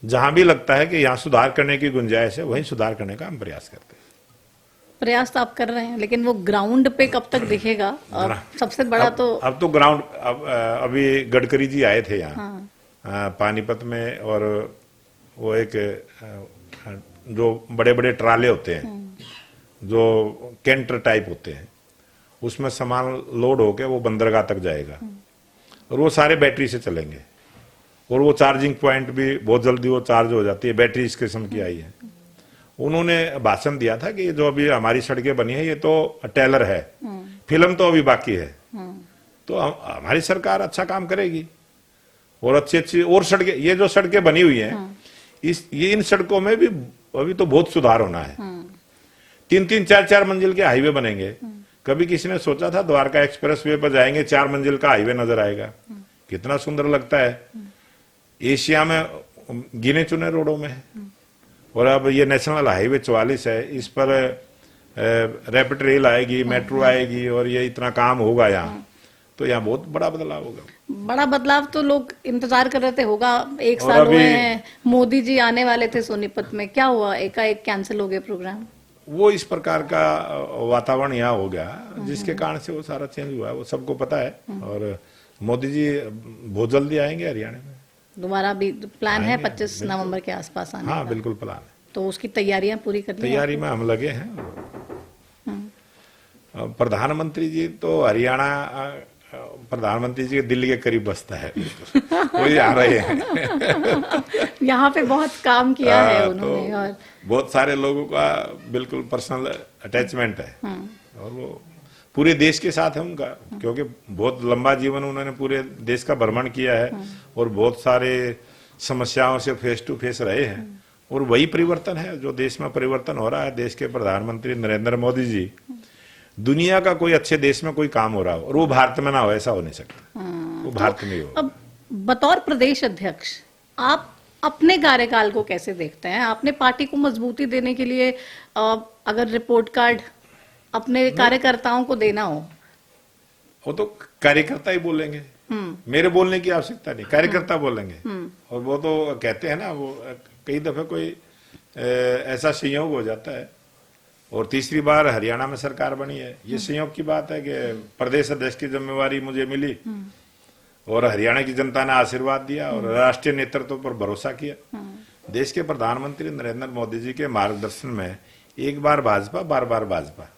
जहां भी लगता है कि यहाँ सुधार करने की गुंजाइश है वहीं सुधार करने का हम प्रयास करते हैं। प्रयास तो आप कर रहे हैं, लेकिन वो ग्राउंड पे कब तक दिखेगा? अब सबसे बड़ा अब तो ग्राउंड, अभी गडकरी जी आए थे यहाँ पानीपत में, और वो एक जो बड़े बड़े ट्राले होते हैं, जो कैंटर टाइप होते हैं, उसमें सामान लोड होके वो बंदरगाह तक जाएगा, और वो सारे बैटरी से चलेंगे, और वो चार्जिंग पॉइंट भी बहुत जल्दी वो चार्ज हो जाती है, बैटरी इस किस्म की आई है। उन्होंने भाषण दिया था कि जो अभी हमारी सड़कें बनी है ये तो टेलर है, फिल्म तो अभी बाकी है, तो हमारी सरकार अच्छा काम करेगी, और अच्छी अच्छी और सड़कें, ये जो सड़कें बनी हुई हैं इन सड़कों में भी अभी तो बहुत सुधार होना है। 3-3, 4-4 मंजिल के हाईवे बनेंगे। कभी किसी ने सोचा था द्वारका एक्सप्रेस वे पर जाएंगे 4 मंजिल का हाईवे नजर आएगा, कितना सुंदर लगता है। एशिया में गिने चुने रोडों में है, और अब ये नेशनल हाईवे 44 है, इस पर रैपिड रेल आएगी, मेट्रो आएगी, और ये इतना काम होगा यहाँ, तो यहाँ बहुत बड़ा बदलाव होगा। बड़ा बदलाव तो लोग इंतजार कर रहे थे होगा, 1 साल हुए हैं, मोदी जी आने वाले थे सोनीपत में, क्या हुआ? एकाएक कैंसिल हो गया प्रोग्राम। वो इस प्रकार का वातावरण यहाँ हो गया जिसके कारण से वो सारा चेंज हुआ है, वो सबको पता है। और मोदी जी बहुत जल्दी आएंगे हरियाणा में दोबारा, भी प्लान है 25 नवंबर के आसपास आने हाँ का। बिल्कुल प्लान है, तो उसकी तैयारियां पूरी कर ली? तैयारी में हम लगे हैं। प्रधानमंत्री जी तो हरियाणा, प्रधानमंत्री जी के दिल्ली के करीब बसता है, वो आ रहे हैं। यहाँ पे बहुत काम किया है उन्होंने, तो और बहुत सारे लोगों का बिल्कुल पर्सनल अटैचमेंट है, और वो पूरे देश के साथ है उनका, क्योंकि बहुत लंबा जीवन उन्होंने पूरे देश का भ्रमण किया है, और बहुत सारे समस्याओं से फेस टू फेस रहे हैं, और वही परिवर्तन है जो देश में परिवर्तन हो रहा है। देश के प्रधानमंत्री नरेंद्र मोदी जी, दुनिया का कोई अच्छे देश में कोई काम हो रहा हो और वो भारत में ना हो, ऐसा हो नहीं सकता, वो भारत में ही हो। अब बतौर प्रदेश अध्यक्ष आप अपने कार्यकाल को कैसे देखते हैं? आपने पार्टी को मजबूती देने के लिए अगर रिपोर्ट कार्ड अपने कार्यकर्ताओं को देना हो, वो तो कार्यकर्ता ही बोलेंगे, मेरे बोलने की आवश्यकता नहीं, कार्यकर्ता बोलेंगे। और वो तो कहते हैं ना, वो कई दफे कोई ऐसा संयोग हो जाता है, और तीसरी बार हरियाणा में सरकार बनी है, ये संयोग की बात है कि प्रदेश अध्यक्ष की जिम्मेवारी मुझे मिली, और हरियाणा की जनता ने आशीर्वाद दिया और राष्ट्रीय नेतृत्व पर भरोसा किया। देश के प्रधानमंत्री नरेंद्र मोदी जी के मार्गदर्शन में एक बार भाजपा, बार बार भाजपा,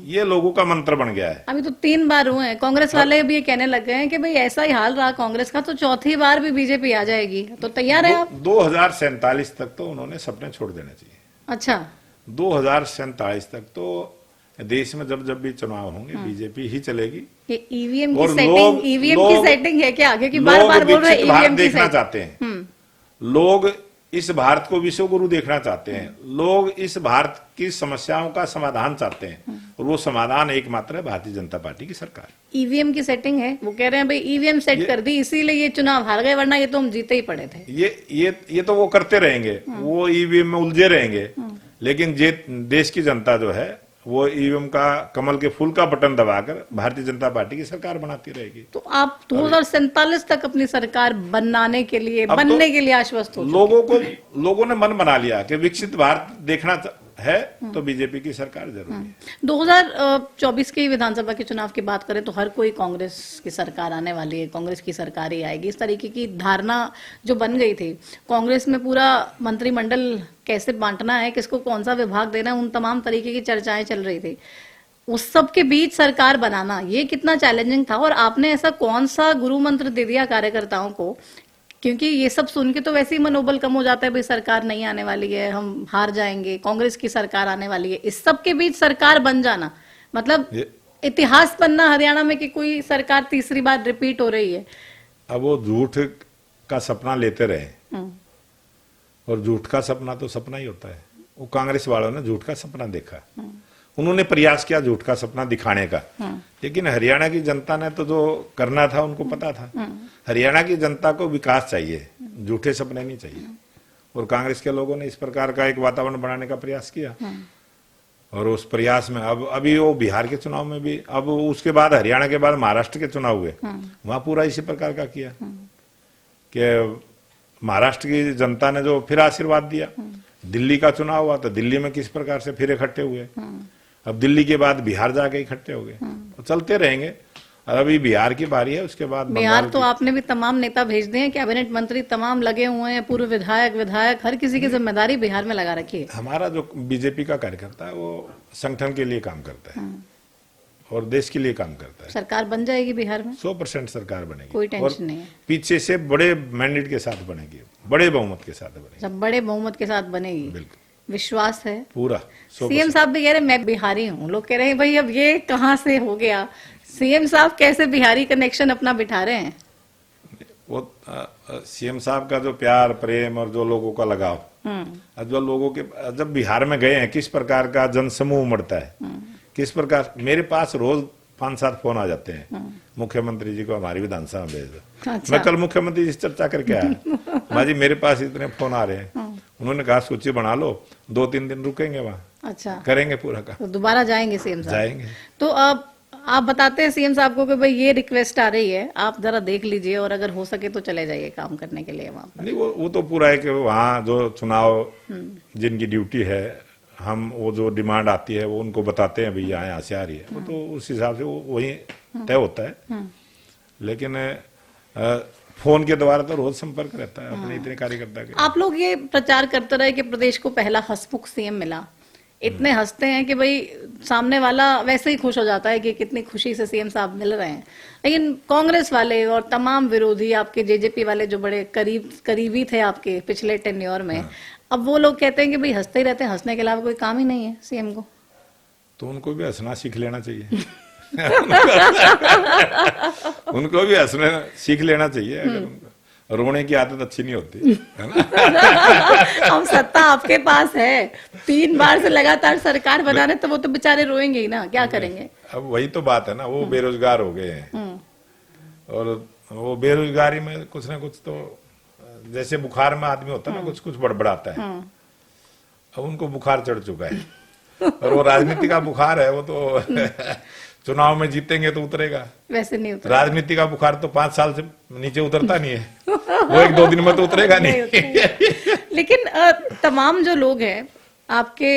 ये लोगों का मंत्र बन गया है। अभी तो 3 बार हुए हैं, कांग्रेस वाले भी ये कहने लग गए हैं कि भाई ऐसा ही हाल रहा कांग्रेस का तो चौथी बार भी बीजेपी आ जाएगी, तो तैयार है आप? 2047 तक तो उन्होंने सपने छोड़ देने चाहिए। अच्छा, 2047 तक तो देश में जब जब भी चुनाव होंगे बीजेपी ही चलेगी। ये ईवीएम की सेटिंग है क्या आगे की? बार बार बोल रहे हैं ईवीएम की देखना चाहते हैं लोग, इस भारत को विश्व गुरु देखना चाहते हैं लोग, इस भारत की समस्याओं का समाधान चाहते हैं, और वो समाधान एकमात्र है भारतीय जनता पार्टी की सरकार। ईवीएम की सेटिंग है, वो कह रहे हैं भाई ईवीएम सेट कर दी इसीलिए ये चुनाव हार गए, वरना ये तो हम जीते ही पड़े थे। ये तो वो करते रहेंगे, वो ईवीएम में उलझे रहेंगे, लेकिन देश की जनता जो है वो ईवीएम का कमल के फूल का बटन दबाकर भारतीय जनता पार्टी की सरकार बनाती रहेगी। तो आप 2047 तक अपनी सरकार बनने के लिए आश्वस्त हो? लोगों ने मन बना लिया कि विकसित भारत देखना है तो बीजेपी की सरकार जरूरी है। 2024 के विधानसभा के चुनाव की बात करें तो हर कोई कांग्रेस की सरकार आने वाली है, कांग्रेस की सरकार ही आएगी, इस तरीके की धारणा जो बन गई थी। कांग्रेस में पूरा मंत्रिमंडल कैसे बांटना है, किसको कौन सा विभाग देना है, उन तमाम तरीके की चर्चाएं चल रही थी। उस सब के बीच सरकार बनाना ये कितना चैलेंजिंग था, और आपने ऐसा कौन सा गुरु मंत्र दे दिया कार्यकर्ताओं को? क्योंकि ये सब सुन के तो वैसे ही मनोबल कम हो जाता है, भाई सरकार नहीं आने वाली है, हम हार जाएंगे, कांग्रेस की सरकार आने वाली है। इस सब के बीच सरकार बन जाना मतलब इतिहास बनना हरियाणा में कि कोई सरकार तीसरी बार रिपीट हो रही है। अब वो झूठ का सपना लेते रहे, और झूठ का सपना तो सपना ही होता है। वो कांग्रेस वालों ने झूठ का सपना देखा। उन्होंने प्रयास किया झूठ का सपना दिखाने का, लेकिन हरियाणा की जनता ने तो जो करना था उनको पता था। हरियाणा की जनता को विकास चाहिए, झूठे सपने नहीं चाहिए। और कांग्रेस के लोगों ने इस प्रकार का एक वातावरण बनाने का प्रयास किया। और उस प्रयास में अब अभी वो बिहार के चुनाव में भी, अब उसके बाद हरियाणा के बाद महाराष्ट्र के चुनाव हुए, वहां पूरा इसी प्रकार का किया कि महाराष्ट्र की जनता ने जो फिर आशीर्वाद दिया। दिल्ली का चुनाव हुआ तो दिल्ली में किस प्रकार से फिर इकट्ठे हुए, अब दिल्ली के बाद बिहार जाके इकट्ठे हो गए। तो चलते रहेंगे। और अभी बिहार की बारी है, उसके बाद बिहार तो आपने भी तमाम नेता भेज दिए हैं, कैबिनेट मंत्री तमाम लगे हुए हैं, पूर्व विधायक हर किसी की जिम्मेदारी बिहार में लगा रखी है। हमारा जो बीजेपी का कार्यकर्ता है वो संगठन के लिए काम करता है और देश के लिए काम करता है। सरकार बन जाएगी बिहार में, 100% सरकार बनेगी, कोई टेंशन नहीं है। पीछे से बड़े मैंडेट के साथ बनेगी, बड़े बहुमत के साथ बनेगी। जब बड़े बहुमत के साथ बनेगी, बिल्कुल विश्वास है पूरा। सीएम साहब भी कह रहे मैं बिहारी हूँ, लोग कह रहे हैं भाई अब ये कहाँ से हो गया। सीएम साहब कैसे बिहारी कनेक्शन अपना बिठा रहे हैं? वो सीएम साहब का जो प्यार प्रेम और जो लोगों का लगाव, जो लोगों के जब बिहार में गए हैं किस प्रकार का जनसमूह उमड़ता है, किस प्रकार। मेरे पास रोज 5-7 फोन आ जाते हैं, मुख्यमंत्री जी को हमारी विधानसभा में भेज दो। अच्छा। मैं कल मुख्यमंत्री जी से चर्चा करके आया, माजी मेरे पास इतने फोन आ रहे हैं। उन्होंने कहा सूची बना लो, 2-3 दिन रुकेंगे वहाँ, अच्छा करेंगे पूरा का। तो दोबारा जाएंगे सीएम साहब? जाएंगे। तो अब आप बताते हैं सीएम साहब को कि भाई ये रिक्वेस्ट आ रही है, आप जरा देख लीजिए और अगर हो सके तो चले जाइए काम करने के लिए वहाँ पर। नहीं, वो तो पूरा है कि वहाँ जो चुनाव जिनकी ड्यूटी है, हम वो जो डिमांड आती है वो उनको बताते हैं भैया यहाँ से आ रही है, वो तो उस हिसाब से वो वही तय होता है। लेकिन फोन के द्वारा तो रोज संपर्क रहता है अपने इतने कार्यकर्ता के। आप लोग ये प्रचार करते रहे कि प्रदेश को पहला हंसमुख सीएम मिला, इतने हंसते हैं कि भाई सामने वाला वैसे ही खुश हो जाता है कि कितनी खुशी से सीएम साहब मिल रहे हैं। लेकिन कांग्रेस वाले और तमाम विरोधी आपके जेजेपी वाले जो बड़े करीबी थे आपके पिछले टेन्योर में, अब वो लोग कहते हैं कि भाई हंसते ही रहते हैं, हंसने के अलावा कोई काम ही नहीं है सीएम को। तो उनको भी हंसना सीख लेना चाहिए। उनको भी हंसना सीख लेना चाहिए। अगर उनको रोने की आदत अच्छी नहीं होती है ना। हम सत्ता आपके पास है, 3 बार से लगातार सरकार बना रहे, तो वो तो बेचारे रोएंगे ही ना, क्या करेंगे? अब वही तो बात है ना, वो बेरोजगार हो गए हैं और वो बेरोजगारी में कुछ ना कुछ तो, जैसे बुखार में आदमी होता है ना, कुछ कुछ बड़बड़ाता है। अब उनको बुखार चढ़ चुका है और वो राजनीति का बुखार है, वो तो चुनाव में जीतेंगे तो उतरेगा, वैसे नहीं उतरेगा। राजनीति का बुखार तो 5 साल से नीचे उतरता नहीं है, वो 1-2 दिन में तो उतरेगा नहीं। लेकिन तमाम जो लोग हैं आपके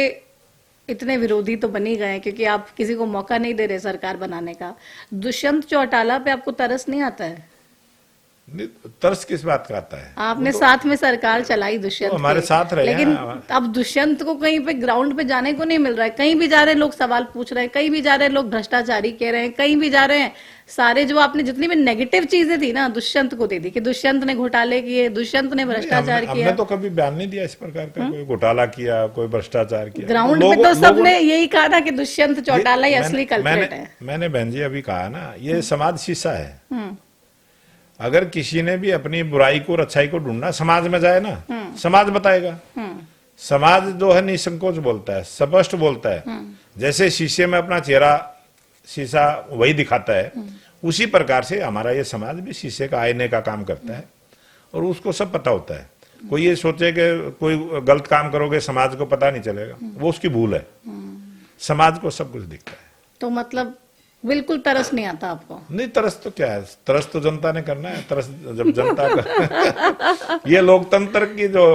इतने विरोधी तो बन ही गए, क्योंकि आप किसी को मौका नहीं दे रहे सरकार बनाने का। दुष्यंत चौटाला पे आपको तरस नहीं आता है? तरस किस बात का आता है? आपने साथ में सरकार चलाई दुष्यंत तो हमारे साथ रहे, लेकिन अब दुष्यंत को कहीं पे ग्राउंड पे जाने को नहीं मिल रहा है। कहीं भी जा रहे हैं लोग सवाल पूछ रहे हैं, कहीं भी जा रहे हैं लोग भ्रष्टाचारी कह रहे हैं, कहीं भी जा रहे हैं सारे जो आपने जितनी भी नेगेटिव चीजें थी ना दुष्यंत को दे दी कि दुष्यंत ने घोटाले किए, दुष्यंत ने भ्रष्टाचार किया। हमने तो कभी बयान नहीं दिया इस प्रकार का, कोई घोटाला किया, कोई भ्रष्टाचार किया। ग्राउंड पे तो सबने यही कहा था कि दुष्यंत चौटाला ही असली कल्प्रिट है। मैंने बहन जी अभी कहा ना, ये समाज शीशा है। अगर किसी ने भी अपनी बुराई को और अच्छाई को ढूंढना, समाज में जाए ना, समाज बताएगा। समाज जो है निसंकोच बोलता है, स्पष्ट बोलता है। जैसे शीशे में अपना चेहरा शीशा वही दिखाता है, उसी प्रकार से हमारा ये समाज भी शीशे का आईने का काम करता है और उसको सब पता होता है। कोई ये सोचे कि कोई गलत काम करोगे समाज को पता नहीं चलेगा, वो उसकी भूल है। समाज को सब कुछ दिखता है। तो मतलब बिल्कुल तरस नहीं आता आपको? नहीं, तरस तो क्या है, तरस तो जनता ने करना है। तरस जब जनता का ये लोकतंत्र की जो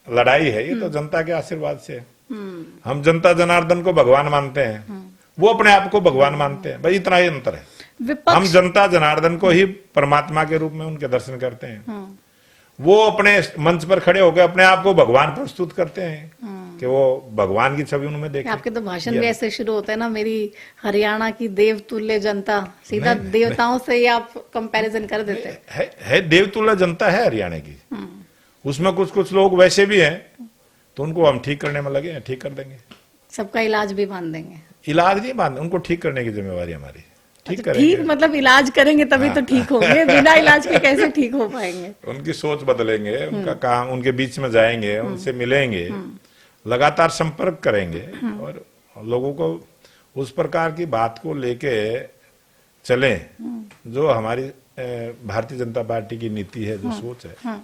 लड़ाई है, ये तो जनता के आशीर्वाद से। हम जनता जनार्दन को भगवान मानते हैं, वो अपने आप को भगवान मानते हैं, भाई इतना ही अंतर है। हम जनता जनार्दन को ही परमात्मा के रूप में उनके दर्शन करते हैं, वो अपने मंच पर खड़े होकर अपने आप को भगवान प्रस्तुत करते हैं कि वो भगवान की छवि उनमें देखें। आपके तो भाषण भी ऐसे शुरू होते हैं ना, मेरी हरियाणा की देवतुल्य जनता, सीधा देवताओं से ही आप कंपैरिजन कर देते हैं। है देवतुल्य जनता है हरियाणा की। उसमें कुछ कुछ लोग वैसे भी हैं, तो उनको हम ठीक करने में लगे हैं, ठीक कर देंगे। सबका इलाज भी बांध देंगे? इलाज नहीं बांध, उनको ठीक करने की जिम्मेवारी हमारी। ठीक अच्छा, करेंगे। ठीक मतलब इलाज करेंगे तभी तो ठीक होंगे, बिना इलाज के कैसे ठीक हो पाएंगे? उनकी सोच बदलेंगे, उनका काम, उनके बीच में जाएंगे, उनसे मिलेंगे, लगातार संपर्क करेंगे और लोगों को उस प्रकार की बात को लेके चलें जो हमारी भारतीय जनता पार्टी की नीति है, जो सोच है,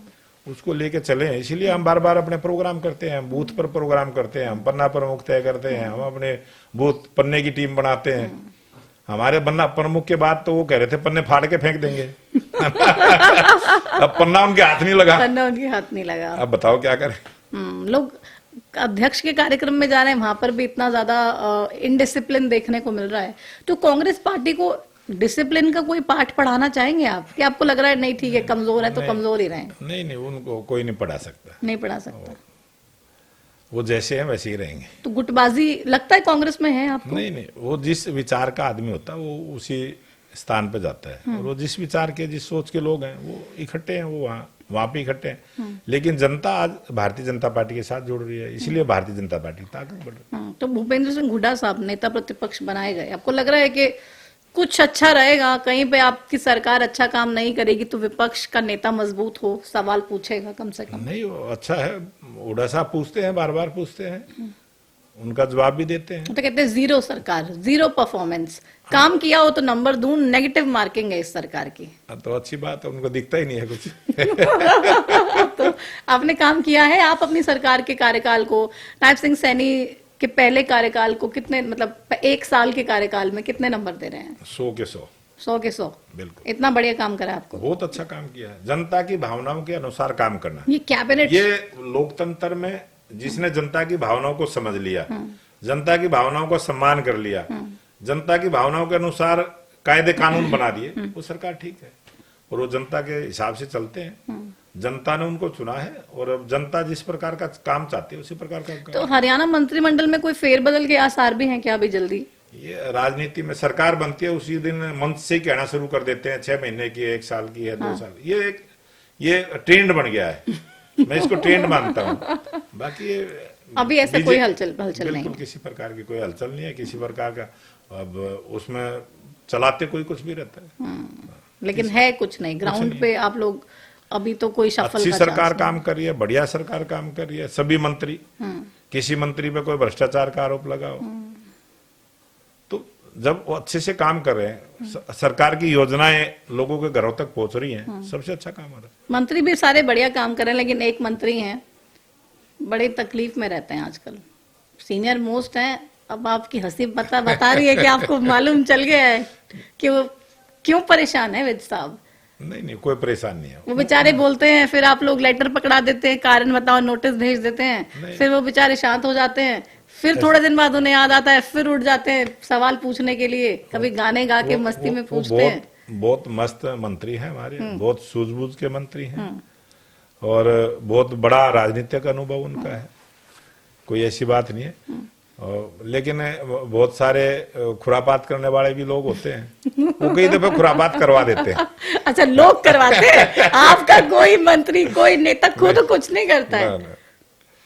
उसको लेके चलें। इसीलिए हम बार बार अपने प्रोग्राम करते हैं, बूथ पर प्रोग्राम करते हैं, हम पन्ना प्रमुख तय करते हैं, हम अपने बूथ पन्ने की टीम बनाते हैं। हमारे पन्ना प्रमुख के बाद तो वो कह रहे थे पन्ने फाड़ के फेंक देंगे। अब पन्ना उनके हाथ नहीं लगा, पन्ना उनके हाथ नहीं लगा। अब बताओ क्या करें। लोग अध्यक्ष के कार्यक्रम में जा रहे हैं, वहां पर भी इतना ज्यादा इनडिसिप्लिन देखने को मिल रहा है। तो कांग्रेस पार्टी को डिसिप्लिन का कोई पाठ पढ़ाना चाहेंगे आप, कि आपको लग रहा है नहीं ठीक है, कमजोर है तो कमजोर ही रहे? नहीं, उनको कोई नहीं पढ़ा सकता, नहीं पढ़ा सकता। वो जैसे हैं वैसे ही रहेंगे। तो गुटबाजी लगता है कांग्रेस में है आपको? नहीं, वो जिस विचार का आदमी होता है वो उसी स्थान पे जाता है, और वो जिस विचार के, जिस सोच के लोग हैं वो इकट्ठे हैं, वो वहां पे इकट्ठे हैं। लेकिन जनता आज भारतीय जनता पार्टी के साथ जुड़ रही है, इसलिए भारतीय जनता पार्टी की ताकत बढ़ रही है। तो भूपेंद्र सिंह हुड्डा साहब नेता प्रतिपक्ष बनाए गए, आपको लग रहा है कि कुछ अच्छा रहेगा? कहीं पे आपकी सरकार अच्छा काम नहीं करेगी तो विपक्ष का नेता मजबूत हो, सवाल पूछेगा कम से कम? नहीं, वो अच्छा है। हुड्डा साहब पूछते हैं, बार बार पूछते हैं, उनका जवाब भी देते हैं। तो कहते हैं जीरो सरकार, जीरो परफॉर्मेंस, काम किया हो तो नंबर दूं, नेगेटिव मार्किंग है इस सरकार की। तो अच्छी बात है, उनको दिखता ही नहीं है कुछ। तो आपने काम किया है, आप अपनी सरकार के कार्यकाल को, नायब सिंह सैनी के पहले कार्यकाल को कितने, मतलब एक साल के कार्यकाल में कितने नंबर दे रहे हैं? 100 के 100। 100 के 100। बिल्कुल, इतना बढ़िया काम करा आपको। बहुत अच्छा काम किया है। जनता की भावनाओं के अनुसार काम करना, ये कैबिनेट, ये लोकतंत्र में जिसने जनता की भावनाओं को समझ लिया, जनता की भावनाओं को सम्मान कर लिया, जनता की भावनाओं के अनुसार कायदे कानून बना दिए, वो सरकार ठीक है। और वो जनता के हिसाब से चलते हैं। जनता ने उनको चुना है, और अब जनता जिस प्रकार का काम चाहती है उसी प्रकार का तो हरियाणा मंत्रिमंडल में कोई फेरबदल के आसार भी हैं क्या अभी जल्दी? ये राजनीति में सरकार बनती है उसी दिन मंच से कहना शुरू कर देते हैं 6 महीने की, 1 साल की है, 2 साल। ये ट्रेंड बन गया है, मैं इसको ट्रेंड मानता हूँ। बाकी अभी ऐसा कोई हलचल नहीं, बिल्कुल किसी प्रकार की कोई हलचल नहीं है, किसी प्रकार का। अब उसमें चलाते कोई कुछ भी रहता है, लेकिन है कुछ नहीं ग्राउंड पे। आप लोग अभी तो कोई शफल अच्छी सरकार काम कर रही है, बढ़िया सरकार काम कर रही है, सभी मंत्री, किसी मंत्री पे कोई भ्रष्टाचार का आरोप लगाओ तो जब वो अच्छे से काम कर रहे हैं, सरकार की योजनाएं लोगों के घरों तक पहुंच रही हैं, सबसे अच्छा काम हो रहा है। मंत्री भी सारे बढ़िया काम कर रहे हैं, लेकिन एक मंत्री हैं बड़े तकलीफ में रहते हैं आजकल, सीनियर मोस्ट हैं। अब आपकी हंसी बता रही है कि आपको मालूम चल गया है कि वो क्यों परेशान है विज साहब? नहीं, कोई परेशान नहीं है। वो बेचारे बोलते हैं, फिर आप लोग लेटर पकड़ा देते हैं, कारण बताओ नोटिस भेज देते हैं, फिर वो बेचारे शांत हो जाते हैं, फिर थोड़े दिन बाद उन्हें याद आता है, फिर उठ जाते हैं सवाल पूछने के लिए, कभी गाने गा के मस्ती में पूछते हैं। बहुत मस्त मंत्री हैं हमारे, बहुत सूझबूझ के मंत्री हैं, और बहुत बड़ा राजनीतिक अनुभव उनका है, कोई ऐसी बात नहीं है। लेकिन बहुत सारे खुरापात करने वाले भी लोग होते हैं, वो कई दफे खुरापात करवा देते हैं। अच्छा, लोग करवाते हैं, आपका कोई मंत्री, कोई नेता खुद कुछ नहीं करता है?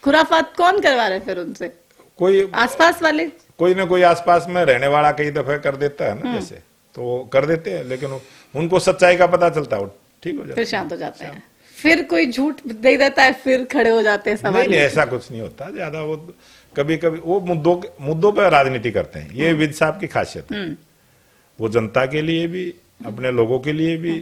खुरापात कौन करवा रहे फिर उनसे? कोई आसपास वाले, कोई ना कोई आसपास में रहने वाला कई दफे कर देता है ना, जैसे तो वो कर देते हैं, लेकिन उनको सच्चाई का पता चलता है, वो ठीक हो जाता है, फिर शांत हो जाते हैं। फिर कोई झूठ दे देता है, फिर खड़े हो जाते हैं सवाल। नहीं, ऐसा कुछ नहीं होता ज्यादा। वो कभी कभी वो मुद्दों पर राजनीति करते हैं, ये विज साहब की खासियत है। वो जनता के लिए भी, अपने लोगों के लिए भी,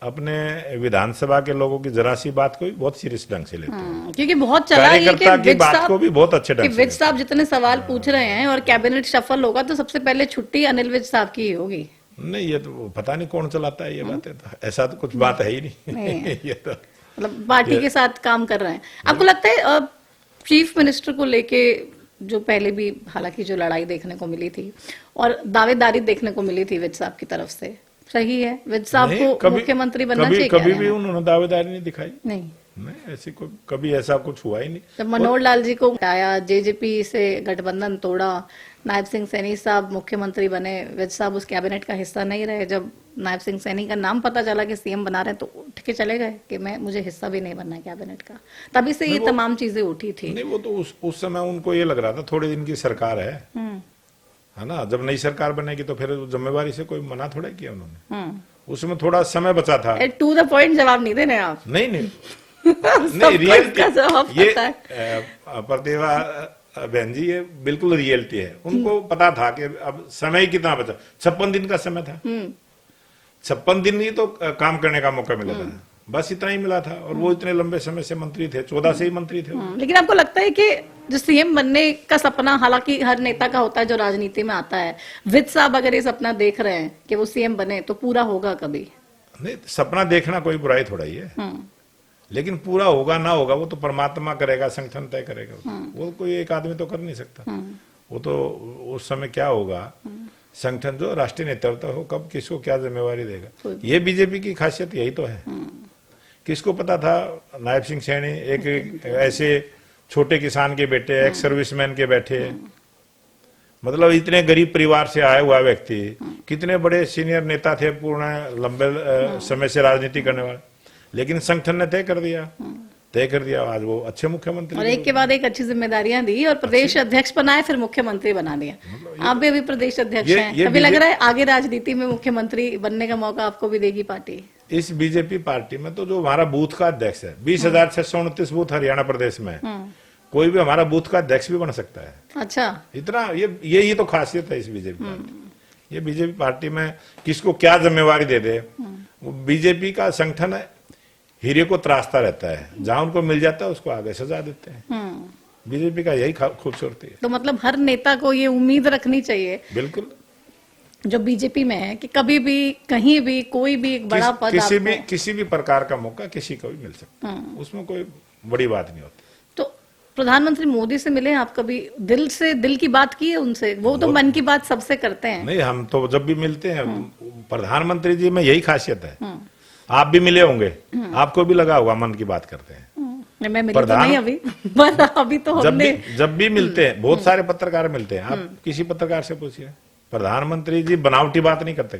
अपने विधानसभा के लोगों की जरा सी बात को भी बहुत सीरियस ढंग से लेते हैं, क्योंकि बहुत चला है कार्यकर्ता की बात को भी बहुत अच्छे ढंग से। विज साहब जितने सवाल पूछ रहे हैं और कैबिनेट शफल होगा तो सबसे पहले छुट्टी अनिल विज साहब की होगी। नहीं, ये तो पता नहीं कौन चलाता है ये बातें, तो ऐसा तो कुछ बात है ही नहीं। ये तो मतलब पार्टी के साथ काम कर रहे हैं। आपको लगता है चीफ मिनिस्टर को लेके जो पहले भी हालांकि जो लड़ाई देखने को मिली थी और दावेदारी देखने को मिली थी विज साहब की तरफ से, सही है विज साहब को मुख्यमंत्री बनना चाहिए? कभी भी उन्होंने दावेदारी नहीं दिखाई। नहीं, ऐसी कभी ऐसा कुछ हुआ ही नहीं। जब मनोहर लाल जी को हटाया, जेजेपी से गठबंधन तोड़ा, नायब सिंह सैनी साहब मुख्यमंत्री बने, विज साहब उस कैबिनेट का हिस्सा नहीं रहे। जब नायब सिंह सैनी का नाम पता चला कि सीएम बना रहे हैं तो उठ के चले गए कि मुझे हिस्सा भी नहीं बनना है कैबिनेट का। तभी से ये तमाम चीजें उठी थी। नहीं, वो तो उस समय उनको ये लग रहा था थोड़े दिन की सरकार है ना, जब नई सरकार बनेगी तो फिर जिम्मेवारी से कोई मना थोड़ा किया उन्होंने। उसमें थोड़ा समय बचा था। टू द पॉइंट जवाब नहीं देने आप। नहीं नहीं, रियलिटी जवाब ये पता है। प्रतिभा बहन जी, ये बिल्कुल रियलिटी है। उनको पता था कि अब समय कितना बचा, 56 दिन का समय था, 56 दिन ही तो काम करने का मौका मिला था, बस इतना ही मिला था। और वो इतने लंबे समय से मंत्री थे, 14 से ही मंत्री थे। लेकिन आपको लगता है कि जो सीएम बनने का सपना, हालांकि हर नेता का होता है जो राजनीति में आता है, विद साहब अगर ये सपना देख रहे हैं कि वो सीएम बने, तो पूरा होगा कभी? नहीं, सपना देखना कोई बुराई थोड़ा ही है, लेकिन पूरा होगा ना होगा वो तो परमात्मा करेगा, संगठन तय करेगा। वो कोई एक आदमी तो कर नहीं सकता। वो तो उस समय क्या होगा, संगठन जो राष्ट्रीय नेतृत्व हो, कब किसको क्या जिम्मेवारी देगा। ये बीजेपी की खासियत यही तो है। किसको पता था नायब सिंह सैनी एक ऐसे छोटे किसान के बेटे, एक सर्विसमैन के बैठे, मतलब इतने गरीब परिवार से आया हुआ व्यक्ति, कितने बड़े सीनियर नेता थे, पूर्ण लंबे समय से राजनीति करने वाले, लेकिन संगठन ने तय कर दिया। आज वो अच्छे मुख्यमंत्री, और एक के बाद एक अच्छी जिम्मेदारियां दी और प्रदेश अध्यक्ष बनाए, फिर मुख्यमंत्री बना दिया। आप भी अभी प्रदेश अध्यक्ष हैं, अभी लग रहा है आगे राजनीति में मुख्यमंत्री बनने का मौका आपको भी देगी पार्टी? इस बीजेपी पार्टी में तो जो हमारा बूथ का अध्यक्ष है, 20,629 बूथ हरियाणा प्रदेश में, कोई भी हमारा बूथ का अध्यक्ष भी बन सकता है। अच्छा, इतना यही तो खासियत है इस बीजेपी पार्टी। ये बीजेपी पार्टी में किसको क्या जिम्मेवारी दे दे, बीजेपी का संगठन है, हीरे को त्रासता रहता है, जहां उनको मिल जाता है उसको आगे सजा देते हैं। बीजेपी का यही खूबसूरती है। तो मतलब हर नेता को ये उम्मीद रखनी चाहिए, बिल्कुल, जो बीजेपी में है, कि कभी भी कहीं भी कोई भी एक बड़ा पद किसी भी प्रकार का मौका किसी को भी मिल सकता है, उसमें कोई बड़ी बात नहीं होती। तो प्रधानमंत्री मोदी से मिले आप कभी, दिल से दिल की बात की है उनसे? वो तो मन की बात सबसे करते हैं। नहीं, हम तो जब भी मिलते हैं, प्रधानमंत्री जी में यही खासियत है। आप भी मिले होंगे, आपको भी लगा होगा मन की बात करते हैं। मैं मिली तो नहीं अभी, पर अभी तो हमने जब भी मिलते हैं, बहुत सारे पत्रकार मिलते हैं, आप किसी पत्रकार से पूछिए, प्रधानमंत्री जी बनावटी बात नहीं करते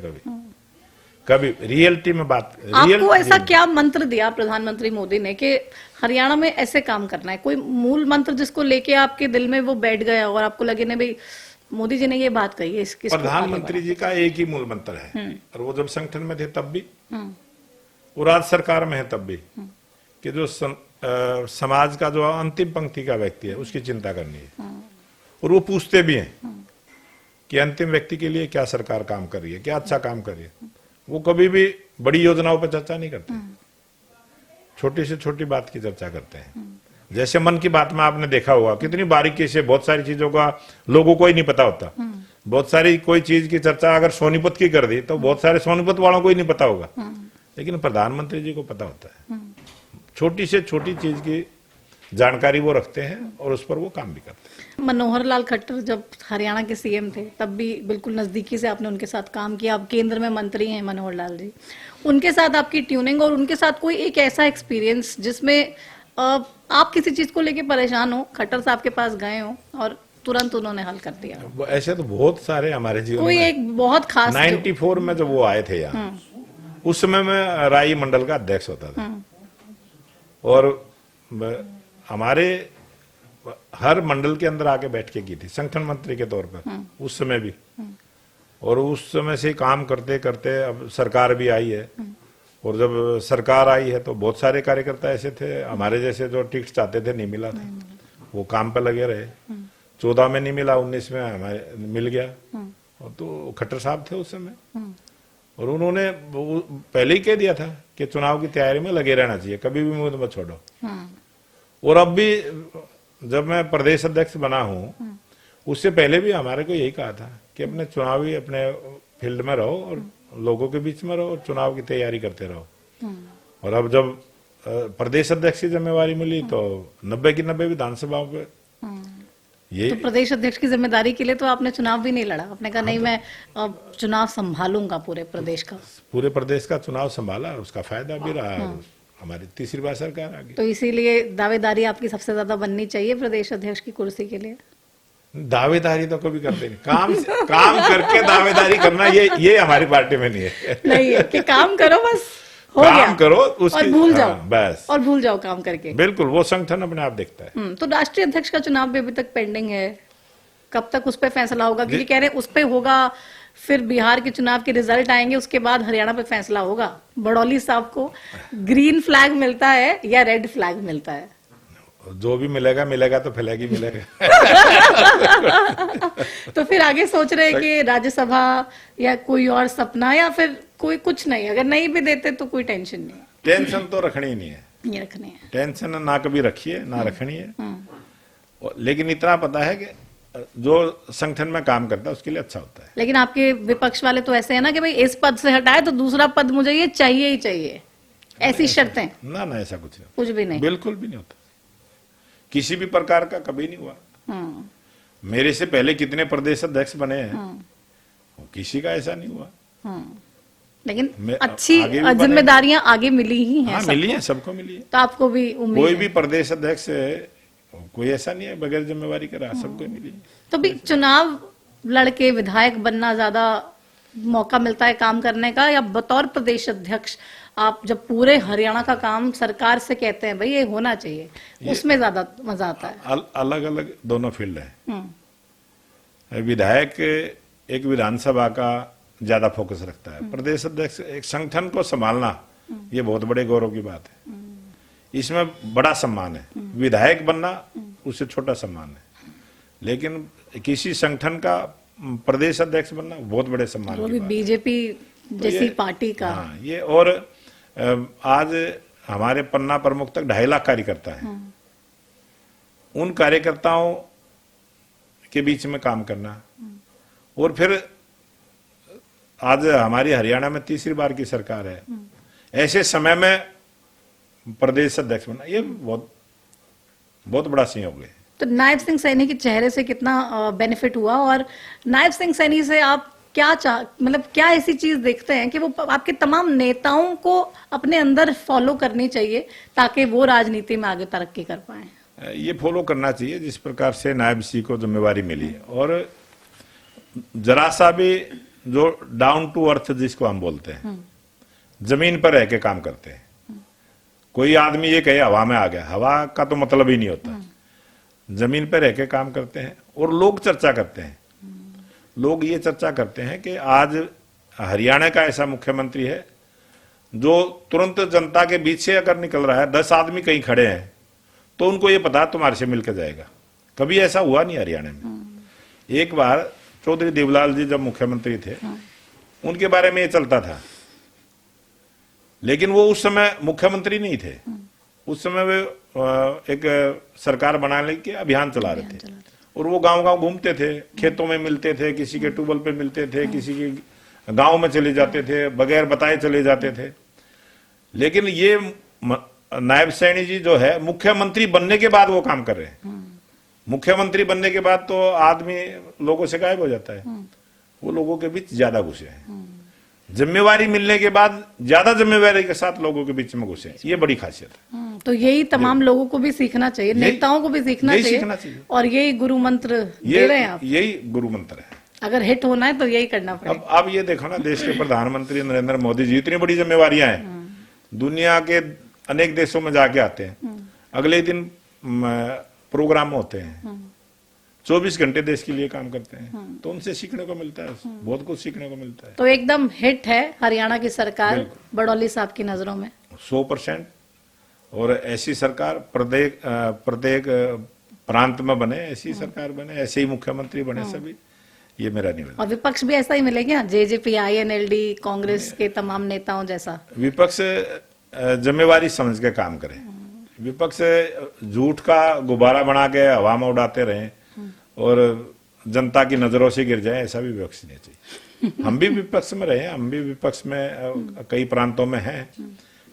कभी रियलिटी में बात। आपको ऐसा क्या मंत्र दिया प्रधानमंत्री मोदी ने कि हरियाणा में ऐसे काम करना है? कोई मूल मंत्र जिसको लेके आपके दिल में वो बैठ गया और आपको लगे ना भाई मोदी जी ने ये बात कही है, इसकी प्रधानमंत्री जी का एक ही मूल मंत्र है, और वो जब संगठन में थे तब भी, वो राज्य सरकार में है तब भी, कि जो समाज का जो अंतिम पंक्ति का व्यक्ति है उसकी चिंता करनी है। और वो पूछते भी हैं कि अंतिम व्यक्ति के लिए क्या सरकार काम कर रही है, क्या अच्छा काम कर रही है। वो कभी भी बड़ी योजनाओं पर चर्चा नहीं करते, छोटी से छोटी बात की चर्चा करते हैं। जैसे मन की बात में आपने देखा होगा कितनी बारीकी से बहुत सारी चीजों का लोगों को ही नहीं पता होता। बहुत सारी कोई चीज की चर्चा अगर सोनीपत की कर दी तो बहुत सारे सोनीपत वालों को ही नहीं पता होगा, लेकिन प्रधानमंत्री जी को पता होता है। छोटी से छोटी चीज की जानकारी वो रखते हैं और उस पर वो काम भी करते हैं। मनोहर लाल खट्टर जब हरियाणा के सीएम थे तब भी बिल्कुल नजदीकी से आपने उनके साथ काम किया। अब केंद्र में मंत्री हैं मनोहर लाल जी, उनके साथ आपकी ट्यूनिंग और उनके साथ कोई एक ऐसा एक्सपीरियंस जिसमें आप किसी चीज को लेके परेशान हो, खट्टर साहब के पास गए हो और तुरंत उन्होंने हल कर दिया? ऐसे तो बहुत सारे हमारे जीवन कोई में, एक बहुत खास 94 में जब वो आए थे यहाँ, उस समय मैं राई मंडल का अध्यक्ष होता था और हमारे हर मंडल के अंदर आके बैठ के की थी संगठन मंत्री के तौर पर उस समय भी। और उस समय से काम करते करते अब सरकार भी आई है, और जब सरकार आई है तो बहुत सारे कार्यकर्ता ऐसे थे हमारे जैसे जो टिकट चाहते थे, नहीं मिला था, वो काम पे लगे रहे। 14 में नहीं मिला, 19 में हमारे मिल गया। और तो खट्टर साहब थे उस समय, और उन्होंने पहले ही कह दिया था कि चुनाव की तैयारी में लगे रहना चाहिए, कभी भी मुझे मत छोड़ो। और अब भी जब मैं प्रदेश अध्यक्ष बना हूं, उससे पहले भी हमारे को यही कहा था कि अपने चुनावी अपने फील्ड में रहो और लोगों के बीच में रहो और चुनाव की तैयारी करते रहो। और अब जब प्रदेश अध्यक्ष की जिम्मेवारी मिली तो 90 की 90 विधानसभाओं पे ये तो प्रदेश अध्यक्ष की जिम्मेदारी के लिए तो आपने चुनाव भी नहीं लड़ा, आपने कहा नहीं मैं चुनाव संभालूंगा पूरे प्रदेश का। पूरे प्रदेश का चुनाव संभाला, उसका फायदा भी रहा। हमारी तीसरी बार सरकार आ गई, तो इसीलिए दावेदारी आपकी सबसे ज्यादा बननी चाहिए प्रदेश अध्यक्ष की कुर्सी के लिए। दावेदारी तो कभी करते नहीं, काम करके दावेदारी करना ये हमारी पार्टी में नहीं है। नहीं है कि काम करो बस, हो काम गया, करो और भूल जाओ, बस, और भूल जाओ काम करके। बिल्कुल, वो संगठन अपने आप देखता है। तो राष्ट्रीय अध्यक्ष का चुनाव भी अभी तक पेंडिंग है, कब तक उस पर फैसला होगा? क्योंकि कह रहे हैं उस पर होगा फिर बिहार के चुनाव के रिजल्ट आएंगे, उसके बाद हरियाणा पे फैसला होगा। बड़ौली साहब को ग्रीन फ्लैग मिलता है या रेड फ्लैग मिलता है? जो भी मिलेगा मिलेगा तो फ्लैग ही मिलेगा। तो फिर आगे सोच रहे हैं कि राज्यसभा या कोई और सपना, या फिर कोई कुछ नहीं, अगर नहीं भी देते तो कोई टेंशन नहीं है? टेंशन तो रखनी ही नहीं है, ये रखनी है। टेंशन ना कभी रखिए ना रखनी है। लेकिन इतना पता है कि जो संगठन में काम करता है उसके लिए अच्छा होता है। लेकिन आपके विपक्ष वाले तो ऐसे है ना कि भाई इस पद से हटाए तो दूसरा पद मुझे ये चाहिए ही चाहिए, ऐसी शर्तें? ना ना, ऐसा कुछ नहीं, कुछ भी नहीं, बिल्कुल भी नहीं होता, किसी भी प्रकार का कभी नहीं हुआ। मेरे से पहले कितने प्रदेश अध्यक्ष बने हैं, किसी का ऐसा नहीं हुआ। लेकिन अच्छी जिम्मेदारियां आगे मिली ही हैं। हाँ, मिली है, सबको मिली है। तो आपको भी उम्मीद कोई भी प्रदेश अध्यक्ष कोई ऐसा नहीं है बगैर जिम्मेवारी का रहा, सबको मिली है। तो भी चुनाव लड़के विधायक बनना ज्यादा मौका मिलता है काम करने का, या बतौर प्रदेश अध्यक्ष आप जब पूरे हरियाणा का काम सरकार से कहते हैं भाई ये होना चाहिए, उसमें ज्यादा मजा आता है? अलग अलग दोनों फील्ड है। विधायक एक विधानसभा का ज्यादा फोकस रखता है, प्रदेश अध्यक्ष एक संगठन को संभालना, ये बहुत बड़े गौरव की बात है, इसमें बड़ा सम्मान है। विधायक बनना उससे छोटा सम्मान है, लेकिन किसी संगठन का प्रदेश अध्यक्ष बनना बहुत बड़े सम्मान की बात है। बीजेपी जैसी पार्टी का। हाँ, ये और आज हमारे पन्ना प्रमुख तक 2.5 लाख कार्यकर्ता है। उन कार्यकर्ताओं के बीच में काम करना, और फिर आज हमारी हरियाणा में तीसरी बार की सरकार है, ऐसे समय में प्रदेश अध्यक्ष बनना, ये बहुत बड़ा संयोग है। तो नायब सिंह सैनी के चेहरे से कितना बेनिफिट हुआ, और नायब सिंह सैनी से आप क्या मतलब क्या ऐसी चीज देखते हैं कि वो आपके तमाम नेताओं को अपने अंदर फॉलो करनी चाहिए ताकि वो राजनीति में आगे तरक्की कर पाए? ये फॉलो करना चाहिए जिस प्रकार से नायब सिंह को जिम्मेवारी मिली है, और जरा सा भी जो डाउन टू अर्थ जिसको हम बोलते हैं, जमीन पर रह के काम करते हैं। कोई आदमी ये कहे हवा में आ गया, हवा का तो मतलब ही नहीं होता, जमीन पर रह के काम करते हैं। और लोग चर्चा करते हैं, लोग ये चर्चा करते हैं कि आज हरियाणा का ऐसा मुख्यमंत्री है जो तुरंत जनता के बीच से अगर निकल रहा है, 10 आदमी कहीं खड़े हैं तो उनको ये पता तुम्हारे से मिलकर जाएगा। कभी ऐसा हुआ नहीं हरियाणा में। एक बार चौधरी देवलाल जी जब मुख्यमंत्री थे, उनके बारे में ये चलता था, लेकिन वो उस समय मुख्यमंत्री नहीं थे, उस समय वे एक सरकार बनाने के अभियान चला रहे थे, और वो गांव-गांव घूमते थे, खेतों में मिलते थे, किसी के ट्यूबवेल पे मिलते थे, किसी के गांव में चले जाते थे, बगैर बताए चले जाते थे। लेकिन ये नायब सैनी जी जो है, मुख्यमंत्री बनने के बाद वो काम कर रहे हैं। मुख्यमंत्री बनने के बाद तो आदमी लोगों से गायब हो जाता है, वो लोगों के बीच ज्यादा घुसे हैं। जिम्मेवारी मिलने के बाद ज्यादा जिम्मेवारी के साथ लोगों के बीच में घुसे, ये बड़ी खासियत है। तो यही तमाम लोगों को भी सीखना चाहिए, नेताओं को भी सीखना चाहिए, और यही गुरु मंत्र दे रहे हैं आप। यही गुरु मंत्र है, अगर हिट होना है तो यही करना पड़ेगा। अब ये देखो ना, देश के प्रधानमंत्री नरेंद्र मोदी जी, इतनी बड़ी जिम्मेवारियां हैं, दुनिया के अनेक देशों में जाके आते हैं, अगले दिन प्रोग्राम होते हैं, 24 घंटे देश के लिए काम करते हैं, तो उनसे सीखने को मिलता है, बहुत कुछ सीखने को मिलता है। तो एकदम हिट है हरियाणा की सरकार बड़ौली साहब की नजरों में 100%। और ऐसी सरकार प्रत्येक प्रांत में बने, ऐसी सरकार बने, ऐसे ही मुख्यमंत्री बने सभी, ये मेरा निवेदन। और विपक्ष भी ऐसा ही मिलेगा, जेजेपी, INLD, कांग्रेस के तमाम नेताओं जैसा? विपक्ष जिम्मेवारी समझ के काम करे, विपक्ष झूठ का गुब्बारा बना के हवा में उड़ाते रहे और जनता की नजरों से गिर जाए, ऐसा भी विपक्ष नहीं चाहिए। हम भी विपक्ष में रहे, हम भी विपक्ष में कई प्रांतों में हैं,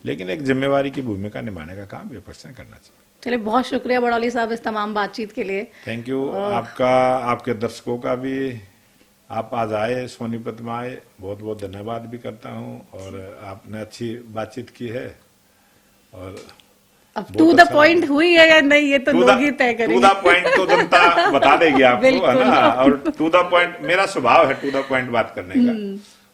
लेकिन एक जिम्मेवारी की भूमिका निभाने का काम विपक्ष ने करना चाहिए। चलिए, बहुत शुक्रिया बड़ौली साहब इस तमाम बातचीत के लिए। Thank you. आपका, आपके दर्शकों का भी, आप आज आए, सोनीपत में आए, बहुत बहुत धन्यवाद भी करता हूँ, और आपने अच्छी बातचीत की है। और अब टू द पॉइंट हुई है या नहीं, ये तो लोग ही तय करेंगे। टू द पॉइंट तो जनता बता देगी आपको, है ना। और टू द पॉइंट, मेरा स्वभाव है टू द पॉइंट बात करने का,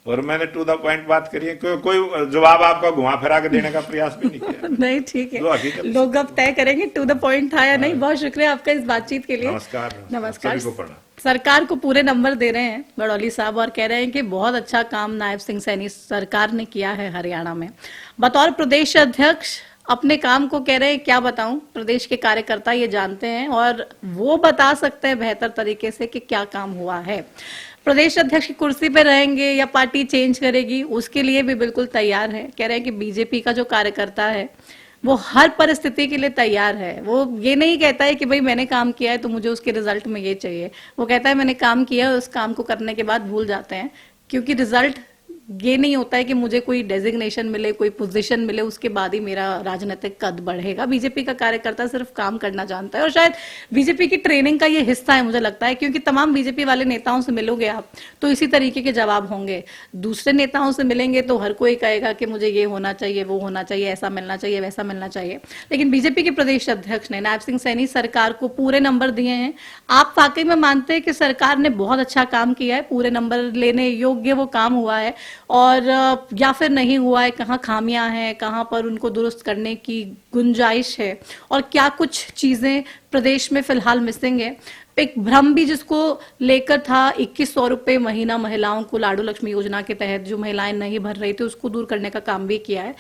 और मैंने टू द पॉइंट बात करी है। कोई जवाब आपका घुमा फिरा के देने का प्रयास भी नहीं किया। नहीं, ठीक है, लोग अब तय करेंगे टू द पॉइंट था या नहीं। बहुत शुक्रिया आपका इस बातचीत के लिए। नमस्कार। नमस्कार। सभी को प्रणाम। सरकार को पूरे नंबर दे रहे हैं बड़ौली साहब और कह रहे हैं कि बहुत अच्छा काम नायब सिंह सैनी सरकार ने किया है हरियाणा में। बतौर प्रदेश अध्यक्ष अपने काम को कह रहे हैं, क्या बताऊं, प्रदेश के कार्यकर्ता ये जानते हैं और वो बता सकते हैं बेहतर तरीके से कि क्या काम हुआ है। प्रदेश अध्यक्ष की कुर्सी पे रहेंगे या पार्टी चेंज करेगी, उसके लिए भी बिल्कुल तैयार है। कह रहे हैं कि बीजेपी का जो कार्यकर्ता है वो हर परिस्थिति के लिए तैयार है। वो ये नहीं कहता है कि भाई मैंने काम किया है तो मुझे उसके रिजल्ट में ये चाहिए। वो कहता है मैंने काम किया है, उस काम को करने के बाद भूल जाते हैं, क्योंकि रिजल्ट ये नहीं होता है कि मुझे कोई डेजिग्नेशन मिले, कोई पोजीशन मिले, उसके बाद ही मेरा राजनीतिक कद बढ़ेगा। बीजेपी का कार्यकर्ता सिर्फ काम करना जानता है और शायद बीजेपी की ट्रेनिंग का ये हिस्सा है, मुझे लगता है, क्योंकि तमाम बीजेपी वाले नेताओं से मिलोगे आप तो इसी तरीके के जवाब होंगे। दूसरे नेताओं से मिलेंगे तो हर कोई कहेगा कि मुझे ये होना चाहिए, वो होना चाहिए, ऐसा मिलना चाहिए, वैसा मिलना चाहिए। लेकिन बीजेपी के प्रदेश अध्यक्ष ने नायब सिंह सैनी सरकार को पूरे नंबर दिए हैं। आप वाकई में मानते हैं कि सरकार ने बहुत अच्छा काम किया है, पूरे नंबर लेने योग्य वो काम हुआ है, और या फिर नहीं हुआ है, कहाँ खामियां हैं, कहाँ पर उनको दुरुस्त करने की गुंजाइश है, और क्या कुछ चीजें प्रदेश में फिलहाल मिसिंग है? एक भ्रम भी जिसको लेकर था 2100 रुपए महीना महिलाओं को लाडू लक्ष्मी योजना के तहत जो महिलाएं नहीं भर रही थी, उसको दूर करने का काम भी किया है।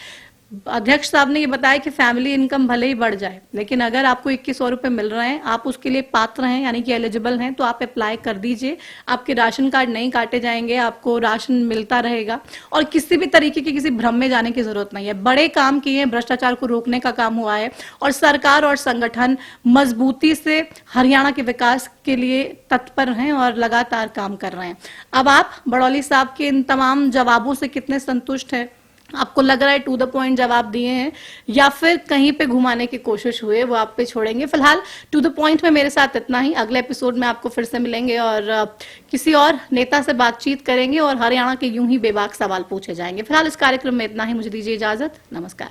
अध्यक्ष साहब ने ये बताया कि फैमिली इनकम भले ही बढ़ जाए, लेकिन अगर आपको 2100 रुपए मिल रहे हैं, आप उसके लिए पात्र हैं, यानी कि एलिजिबल हैं, तो आप अप्लाई कर दीजिए। आपके राशन कार्ड नहीं काटे जाएंगे, आपको राशन मिलता रहेगा, और किसी भी तरीके की किसी भ्रम में जाने की जरूरत नहीं है। बड़े काम किए हैं, भ्रष्टाचार को रोकने का काम हुआ है, और सरकार और संगठन मजबूती से हरियाणा के विकास के लिए तत्पर हैं और लगातार काम कर रहे हैं। अब आप बड़ौली साहब के इन तमाम जवाबों से कितने संतुष्ट हैं? आपको लग रहा है टू द पॉइंट जवाब दिए हैं, या फिर कहीं पे घुमाने की कोशिश हुई है, वो आप पे छोड़ेंगे? फिलहाल टू द पॉइंट में मेरे साथ इतना ही। अगले एपिसोड में आपको फिर से मिलेंगे और किसी और नेता से बातचीत करेंगे और हरियाणा के यूं ही बेबाक सवाल पूछे जाएंगे। फिलहाल इस कार्यक्रम में इतना ही। मुझे दीजिए इजाजत। नमस्कार।